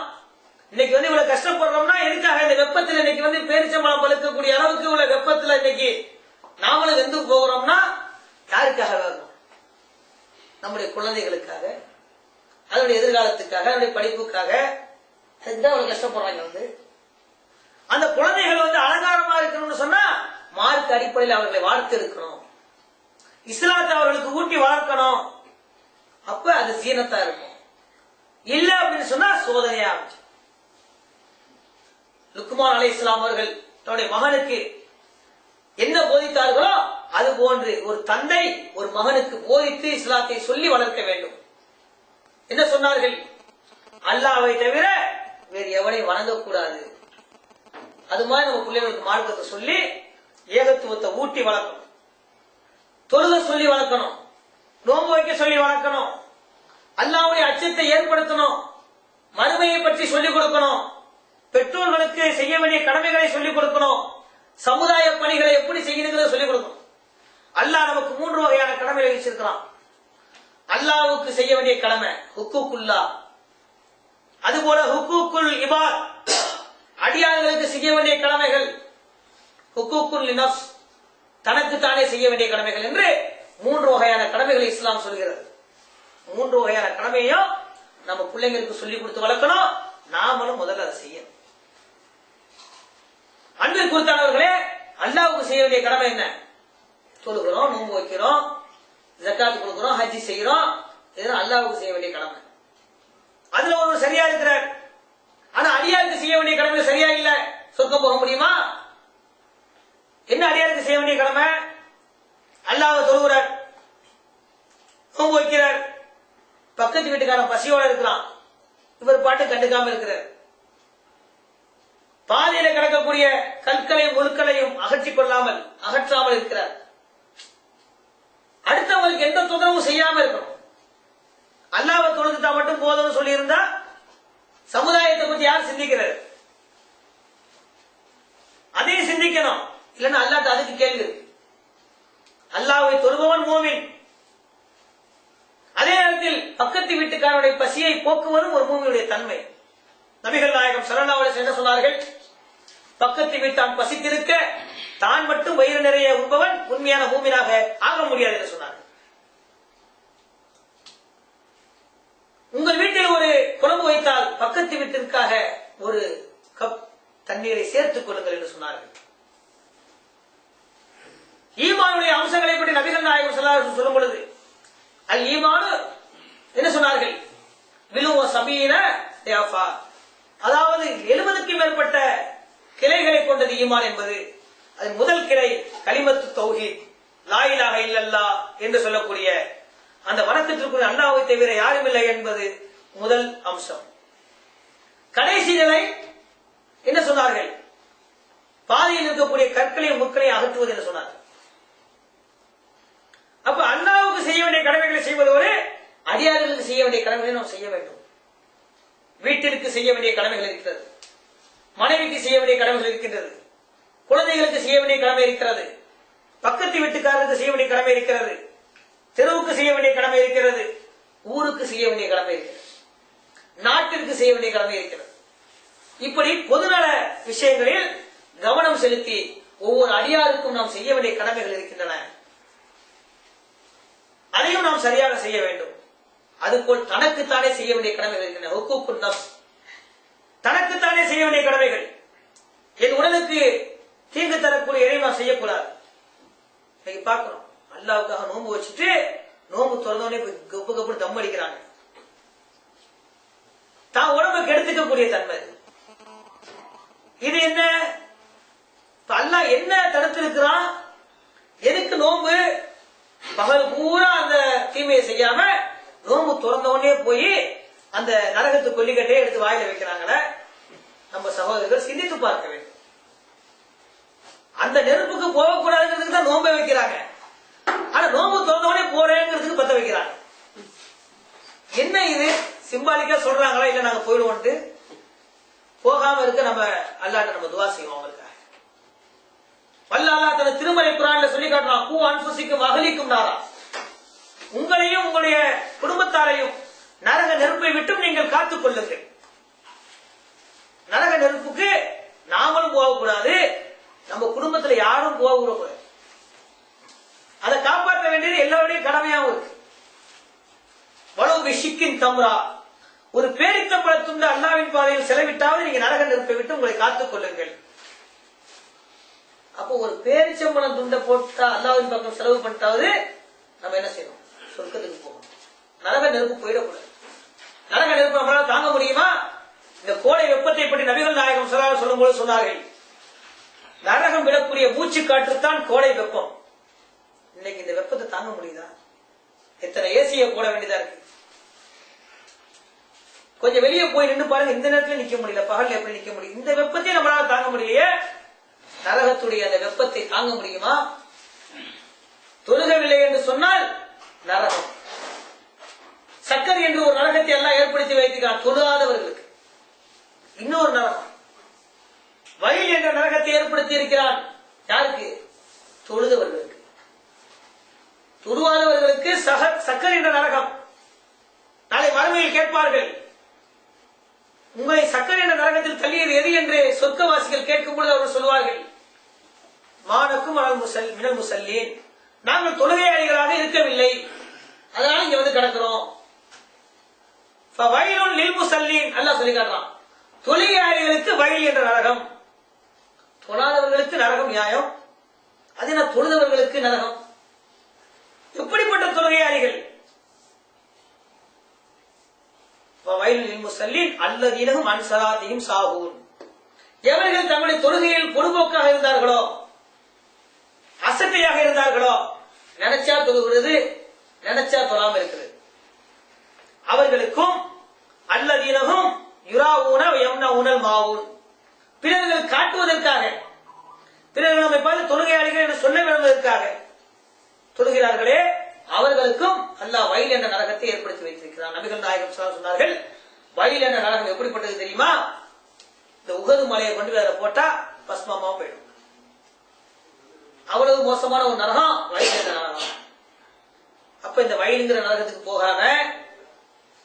இன்னைக்கு இவ்வளவு கஷ்டப்படுறோம்னா எதுக்காக? இந்த வெப்பத்தில் இன்னைக்கு பேரிச்சம்பழம் பழுக்கக்கூடிய அளவுக்கு இவ்வளவு வெப்பத்தில் இன்னைக்கு நாமளும் வெந்து போகிறோம்னா யாருக்காக வேணும்? நம்முடைய குழந்தைகளுக்காக, அதனுடைய எதிர்காலத்துக்காக, அதனுடைய படிப்புக்காக. அதுதான் அவ்வளவு கஷ்டப்படுறாங்க. அந்த குழந்தைகள் அலங்காரமா இருக்கணும்னு சொன்னா மார்க் அடிப்படையில் அவர்களை வாழ்த்து இருக்கணும், இஸ்லாத்தை அவர்களுக்கு ஊட்டி வளர்க்கணும். அப்ப அது சீனத்தா இருக்கும். இல்ல அப்படின்னு சொன்னா சோதனையா. லுக்மான் அலைஹிஸ்ஸலாம் அவர்கள் தன்னுடைய மகனுக்கு என்ன போதித்தார்களோ அது போன்று ஒரு தந்தை ஒரு மகனுக்கு போதித்து இஸ்லாத்தை சொல்லி வளர்க்க வேண்டும். என்ன சொன்னார்கள்? அல்லாஹ்வை தவிர வேறு எவனையும் வணங்கக்கூடாது. அது மாதிரி நம்ம பிள்ளைகளுக்கு மார்க்கத்தை சொல்லி ஏகத்துவத்தை ஊட்டி வளர்க்கணும், தொழுக சொல்லி வளர்க்கணும், நோன்பு வைக்க சொல்லி வளர்க்கணும், அல்லாஹ்வுடைய அச்சத்தை ஏற்படுத்தணும். மறுமையை பற்றி சொல்லிக் கொடுக்கணும், பெற்றோர்களுக்கு செய்ய வேண்டிய கடமைகளை சொல்லிக் கொடுக்கணும், சமுதாய பணிகளை எப்படி செய்யணுங்கிறத சொல்லிக் கொடுக்கணும். அல்லாஹ் நமக்கு 3 வகையான கடமைகளை வச்சிருக்கிறான். அல்லாஹ்வுக்கு செய்ய வேண்டிய கடமை ஹுக்கூக்குல்லா, அதுபோல ஹுக்கூக்குல் இபாத் அடியார்களுக்கு செய்ய வேண்டிய கடமைகள், ஹுக்கூக்குல் லினஃப்ஸ் தனக்கு தானே செய்ய வேண்டிய கடமைகள் என்று 3 வகையான கடமைகளை இஸ்லாம் சொல்கிறது. 3 வகையான கடமையும் நம்ம பிள்ளைங்களுக்கு சொல்லிக் கொடுத்து வளர்க்கணும். நாமளும் முதல்ல அதை செய்யணும். அன்பில் குறித்தானவர்களே, அல்லாஹ்வுக்கு செய்ய வேண்டிய கடமை என்ன? தொழுகிறோம், நோன்பு வைக்கிறோம், ஜக்காத் கொடுக்கிறோம், ஹஜ்ஜி செய்யறோம். இதெல்லாம் அல்லாஹ்வுக்கு செய்ய வேண்டிய கடமை. அதுல ஒரு சரியா இருக்கிறார், ஆனா அடியாருக்கு செய்ய வேண்டிய கடமை சரியா இல்ல, சொர்க்கம் போக முடியுமா? என்ன அடியாருக்கு செய்ய வேண்டிய கடமை? அல்லாஹ்வை தொழுகிறார், நோன்பு வைக்கிறார், பக்கத்து வீட்டுக்காரன் பசியோட இருக்கிறான், இவர் பாட்டு கண்டுக்காம இருக்கிறார். பாதையில கிடக்கக்கூடிய கற்களையும் முழுக்களையும் அகற்றாமல் இருக்கிறார். அடுத்தவங்களுக்கு எந்த தொந்தரவும் செய்யாம இருக்கணும். அல்லாஹ்வை தொழுதுட்டா மட்டும் போதும்னு சொல்லி இருந்தா சமுதாயத்தை பத்தி யார் சிந்திக்கிறார்? அதையும் சிந்திக்கணும். இல்லன்னா அல்லாஹ்ட்ட அதுக்கு கேள்வி இருக்கு. அல்லாஹ்வை தொழுபவன் மூமின், அதே நேரத்தில் பக்கத்து வீட்டுக்காரனுடைய பசியை போக்குவதும் ஒரு மூமியுடைய தன்மை. நபிகள் நாயகம் ஸல்லல்லாஹு அலைஹி வஸல்லம் என்ன சொன்னார்கள்? பக்கத்து வீட்டான் பசித்திருக்க தான் மட்டும் வயிறு நிறைய உண்பவன் உண்மையான மூமினாக ஆக முடியாது என்று சொன்னார்கள். உங்கள் வீட்டில் ஒரு குழம்பு வைத்தால் பக்கத்து வீட்டிற்காக ஒரு கப் தண்ணீரை சேர்த்துக் கொள்ளுங்கள் என்று சொன்னார்கள். ஈமானுடைய அம்சங்களை பற்றி நபிகள் நாயகம் ஸல்லல்லாஹு அலைஹி வஸல்லம் சொல்லும் பொழுது அல் ஈமானு என்ன சொன்னார்கள்? விலுவ சபீன தியாஃபா, அதாவது 70க்கும் மேற்பட்ட கிளைகளை கொண்டது ஈமான் என்பது. அது முதல் கிளை கலிமத்து தௌஹீத், லா இலாஹ இல்லல்லாஹ் என்று சொல்லக்கூடிய அந்த வணக்கத்திற்குரிய அல்லாஹ்வை தவிர யாரும் இல்லை என்பது முதல் அம்சம். கடைசி நிலை என்ன சொன்னார்கள்? பாதையில் இருக்கக்கூடிய கற்களையும் முற்களையும் அகற்றுவது என்று சொன்னார்கள். அப்ப அல்லாஹ்வுக்கு செய்ய வேண்டிய கடமைகளை செய்வதோடு அடியார்களுக்கு செய்ய வேண்டிய கடமைகளை நாம் செய்ய வேண்டும். வீட்டிற்கு செய்ய வேண்டிய கடமைகள் இருக்கிறது, மனைவிக்கு செய்ய வேண்டிய கடமைகள் இருக்கின்றது, குழந்தைகளுக்கு செய்ய வேண்டிய கடமை இருக்கிறது, பக்கத்து வீட்டுக்காரருக்கு செய்ய வேண்டிய கடமை இருக்கிறது, தெருவுக்கு செய்ய வேண்டிய கடமை இருக்கிறது, ஊருக்கு செய்ய வேண்டிய கடமை இருக்கிறது, நாட்டிற்கு செய்ய வேண்டிய கடமை இருக்கிறது. இப்படி பொதுநல விஷயங்களில் கவனம் செலுத்தி ஒவ்வொரு அடியாருக்கும் நாம் செய்ய வேண்டிய கடமைகள் இருக்கின்றன. அதையும் நாம் சரியாக செய்ய வேண்டும். அதுபோல் தனக்குத்தானே செய்ய வேண்டிய கடமைகள் இருக்கின்றன. ஹுக்கூக்குன் நஃப்ஸ், தனக்குத்தானே செய்ய வேண்டிய கடமைகள். என் உடலுக்கு தீங்கு தரக்கூடிய எதையும் நான் செய்யக்கூடாது. இன்னைக்கு பார்க்கிறோம், அல்லாஹ்வுக்காக நோன்பு வச்சுட்டு நோன்பு திறந்தோடனே கப்பு கப்பு தம் அடிக்கிறாங்க. தான் உடம்பை கெடுத்துக்கக்கூடிய தன்மை. இது என்ன? அல்லாஹ் என்ன தடுத்திருக்கிறான்? எதுக்கு நோன்பு? பகல் பூரா அந்த தீமையை செய்யாம நோன்பு திறந்தவனே போய் அந்த நரகத்து கொல்லிக்கட்டையே எடுத்து வாயில வைக்கிறாங்கள. நம்ம சகோதரர்கள் சிந்தித்து பார்க்க வேண்டும். அந்த நெருப்புக்கு போகக்கூடாதுங்கிறதுக்கு தான் நோன்பை வைக்கிறாங்க. ஆனா நோன்பு திறந்தவனே போறேங்கிறதுக்கு பத்த வைக்கிறாங்க. என்ன இது? சிம்பாலிக்கா சொல்றாங்களா? இல்ல நாங்க போயிடுவோம்ட்டு போகாம இருக்க நம்ம அல்லாஹ்ட்ட நம்ம துஆ செய்வோம். அவங்களுக்காக அல்லாஹ் தன திருமறை குர்ஆன்ல சொல்லி காட்டுறான், கூ அன்ஃபுசிக்கும் அஹ்லிக்கும் நாரா, உங்களையும் உங்களுடைய குடும்பத்தாரையும் நரக நெருப்பை விட்டும் நீங்கள் காத்துக் கொள்ளுங்கள். நரக நெருப்புக்கு நாமளும் போகக்கூடாது, நம்ம குடும்பத்துல யாரும் போகக்கூடாது. அதை காப்பாற்ற வேண்டியது எல்லாருடைய கடமையாவும் இருக்கு. வலவு பிஷிக்கின் தம்ரா, ஒரு பேரித்தம்பழ துண்டு அல்லாஹ்வின் பாதையில் செலவிட்டாவது நீங்க நரக நெருப்பை விட்டு உங்களை காத்துக் கொள்ளுங்கள். அப்போ ஒரு பேரிச்சம்பழம் துண்டை போட்டா அல்லாஹ்வின் பக்கம் செலவு பண்ணிட்டாவது நம்ம என்ன செய்யணும்? சொர்க்கத்துக்கு போகணும். நரக நெருப்பு போயிடக்கூடாது. நரக நெருப்பு நம்மளால தாங்க முடியுமா? இந்த கோடை வெப்பத்தை பற்றி நபிகள் நாயகம் ஸல்லல்லாஹு அலைஹி சொல்லும் போது சொன்னார்கள், நரகம் விடக்கூடிய மூச்சு காற்றுத்தான் கோடை வெப்பம். இன்னைக்கு இந்த வெப்பத்தை தாங்க முடியுதா? எத்தனை ஏசியை போட வேண்டியதா இருக்கு. கொஞ்சம் வெளியே போய் நின்று பாருங்க, இந்த நேரத்துல நிக்க முடியல, பகல்ல எப்படி நிக்க முடியும்? இந்த வெப்பத்தை நம்மளால தாங்க முடியலையே, நரகத்துடைய அந்த வெப்பத்தை தாங்க முடியுமா? தொழுகவில்லை என்று சொன்னால் நரகம், சக்கர் என்று ஒரு நரகத்தை எல்லாம் ஏற்படுத்தி வைத்திருக்கிறான் தொழுகாதவர்களுக்கு. இன்னொரு நரகம் வயல் என்ற நரகத்தை ஏற்படுத்தி இருக்கிறான். யாருக்கு? தொழுதவர்களுக்கு. தொழுவாதவர்களுக்கு சக்கர் என்ற நரகம். நாளை மறுமையில் கேட்பார்கள், உங்களை சக்கர் என்ற நரகத்தில் தள்ளியது எது என்று சொர்க்கவாசிகள் கேட்கும் பொழுது அவர்கள் சொல்வார்கள், மானக்கும் மினல் முசல்லீன், நாங்கள் தொழுகையாளிகளாக இருக்கவில்லை, அதனால இங்க வந்து கிடக்கிறோம். வயலுன் லில் முசல்லீன் அல்லாஹ் சொல்லி காட்டுறான். தொழுகையாளிகளுக்கு வயல் என்ற நரகம், தொழாதவர்களுக்கு நரகம் நியாயம், அது என்ன தொழுதவர்களுக்கு நரகம்? எப்படிப்பட்ட தொழுகையாளிகள்? வயலுன் முசல்லீன் அல்லதீனஹும் அன் ஸலாத்திஹிம் சாஹூன், எவர்கள் தங்களுடைய தொழுகையில் பொதுபோக்காக இருந்தார்களோ, அசட்டையாக இருந்தார்களோ, நினைச்சா தொழுகிறது, நினைச்சா தொழாம இருக்கிறது, அவர்களுக்கும் அல்லதீனஹும் யுராஊன வயம்னஊனல் மாவூன், பிறர்கள் காட்டுவதற்காக, பிறர்கள் நம்மை பார்த்து தொழுகையாளிகள் என்று சொல்ல வேண்டுவதற்காக தொழுகிறார்களே, அவர்களுக்கும் அல்லாஹ் வயல் என்ற நரகத்தை ஏற்படுத்தி வைத்திருக்கிறார். நபிகள் நாயகம் சொன்னார்கள், வயல் என்ற நரகம் எப்படிப்பட்டது தெரியுமா? இந்த உகது மலையை கொண்டு போய் அதை போட்டா பஸ்மமா போயிடும். அவ்வளவு மோசமான ஒரு நரகம் வயல் என்ற நரகம். அப்ப இந்த வயலுங்கிற நரகத்துக்கு போகாம,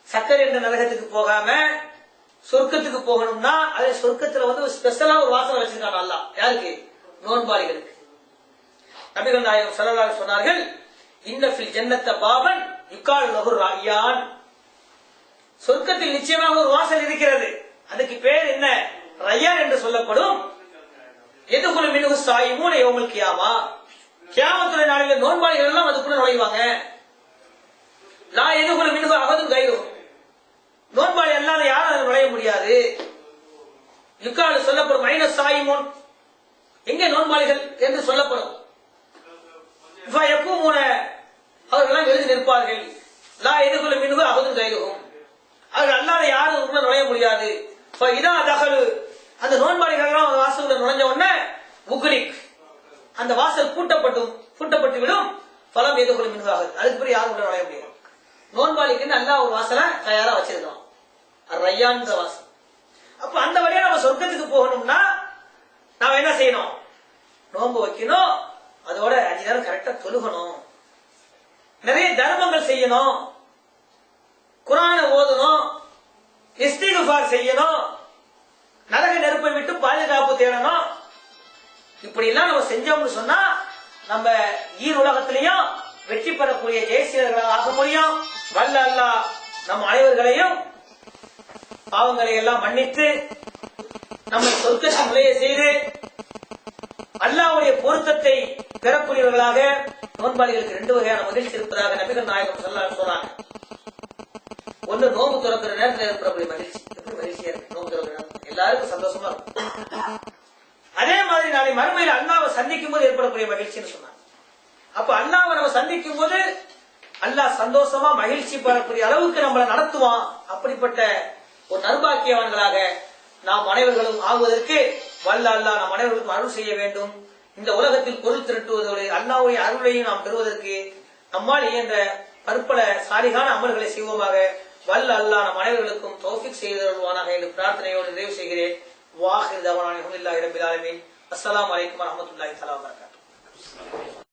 சக்கர் என்ற நரகத்துக்கு போகாம சொர்க்கத்துக்கு போகணும்னா, அதே சொர்க்கத்துல வந்து ஸ்பெஷலா ஒரு வாசனை வச்சிருக்காங்க அல்லாஹ். யாருக்கு? நோன்பாளிகளுக்கு. நபிகள் நாயகம் ஸல்லல்லாஹு அலைஹி சொன்னார்கள், இன்ன ஃபில் ஜன்னத்த பாபன் யுகால் லஹு ராய்யான், சொர்க்கத்தில் நிச்சயமாக ஒரு வாசல் இருக்கிறது, அதுக்கு பேர் என்ன? ரய்யான் என்று சொல்லப்படும். எதுகுல மின்ஹு ஸாயிமூன யௌமல் கியாமா, கியாமத்துடைய நாளில் நோன்பாளிகள் எல்லாம் அதுக்குள்ள நுழைவாங்க. லா எதுகுல மின்ஹு அஹதுன் கைரு, நோன்பாளி அல்லாத யாரும் அதில் நுழைய முடியாது. யுகால் சொல்லப்படும் மைன ஸாயிமூன், எங்கே நோன்பாளிகள் என்று சொல்லப்படும். அவர்கள் எழுதி நிற்பார்கள். லா எதுகுல மின்ஹு அஹதுன் கைருஹும், அவர்கள் அல்லாத யாரும் உள்ள நுழைய முடியாது. இதா தகலு, அந்த நோன்பாளிகள் வாசல் நுழைஞ்ச உடனே உக்லிக், அந்த வாசல் பூட்டப்பட்டு விடும். பலம் எதுகுல மின்ஹு அஹத், அதுக்கு பிறகு யாரும் உள்ள நுழைய முடியாது. நோன்பாளிக்கு அல்லாஹ் ஒரு வாசலை தயாரா வச்சிருக்கோம், ரய்யான் வாசல். அப்ப அந்த வழியா நம்ம சொர்க்கத்துக்கு போகணும்னா நாம என்ன செய்யணும்? நோன்பு வைக்கணும், அதோட 5 நேரம் கரெக்டா தொழுகணும், நிறைய தர்மங்கள் செய்யணும், குர்ஆனை ஓதணும், இஸ்திக்ஃபார் செய்யணும், நரக நெருப்பை விட்டு பாதுகாப்பு தேடணும். இப்படி எல்லாம் நம்ம செஞ்சோம்னு சொன்னா நம்ம உலகத்திலையும் வெற்றி பெறக்கூடிய ஜெயசீலர்களாக ஆக முடியும். வல்ல அல்லாஹ் நம் அனைவர்களையும் பாவங்களை எல்லாம் மன்னித்து நம்மை சொர்க்கத்தில் நுழைய செய்து அல்லாஹ்வுடைய பொருத்தத்தை பெறக்கூடியவர்களாக நோன்பாளிகளுக்கு 2 வகையான மகிழ்ச்சி இருப்பதாக நபிகள் நாயகம் ஸல்லல்லாஹு அலைஹி சொன்னாங்க. ஒன்று, நோன்பு திறக்கிற நேரத்தில் ஏற்படக்கூடிய மகிழ்ச்சி. எப்படி மகிழ்ச்சியா இருக்கு நோன்பு திறக்கிற நேரம், எல்லாருக்கும் சந்தோஷமா இருக்கும். அதே மாதிரி நாளை மறுமையில் அல்லாஹ்வை சந்திக்கும் போது ஏற்படக்கூடிய மகிழ்ச்சின்னு சொன்னாங்க. அப்ப அல்லாஹ்வை நம்ம சந்திக்கும் போது அல்லாஹ் சந்தோஷமா மகிழ்ச்சி பெறக்கூடிய அளவுக்கு நம்மளை நடத்துவான். அப்படிப்பட்ட ஒரு நற்பாக்கியவான்களாக நாம் அனைவர்களும் ஆகுவதற்கு வல்ல அல்லாஹ் நம் அனைவர்களுக்கும் அருள் செய்ய வேண்டும். இந்த உலகத்தில் பொருள் திரட்டுவதோடு அல்லாஹ்வுடைய அருளையும் நாம் பெறுவதற்கு நம்மால் இயன்ற பற்பல சாலிகான அமல்களை செய்வோமாக. வல்ல அல்லாஹ் நம் அனைவர்களுக்கும் தௌஃபீக் செய்தருள்வானாக என்று பிரார்த்தனையோடு நிறைவு செய்கிறேன். வாஹிர் தவானா அல்ஹம்துலில்லாஹி ரப்பில் ஆலமீன். அஸ்ஸலாமு அலைக்கும் வரஹ்மத்துல்லாஹி தஆலா வபரகாத்துஹு.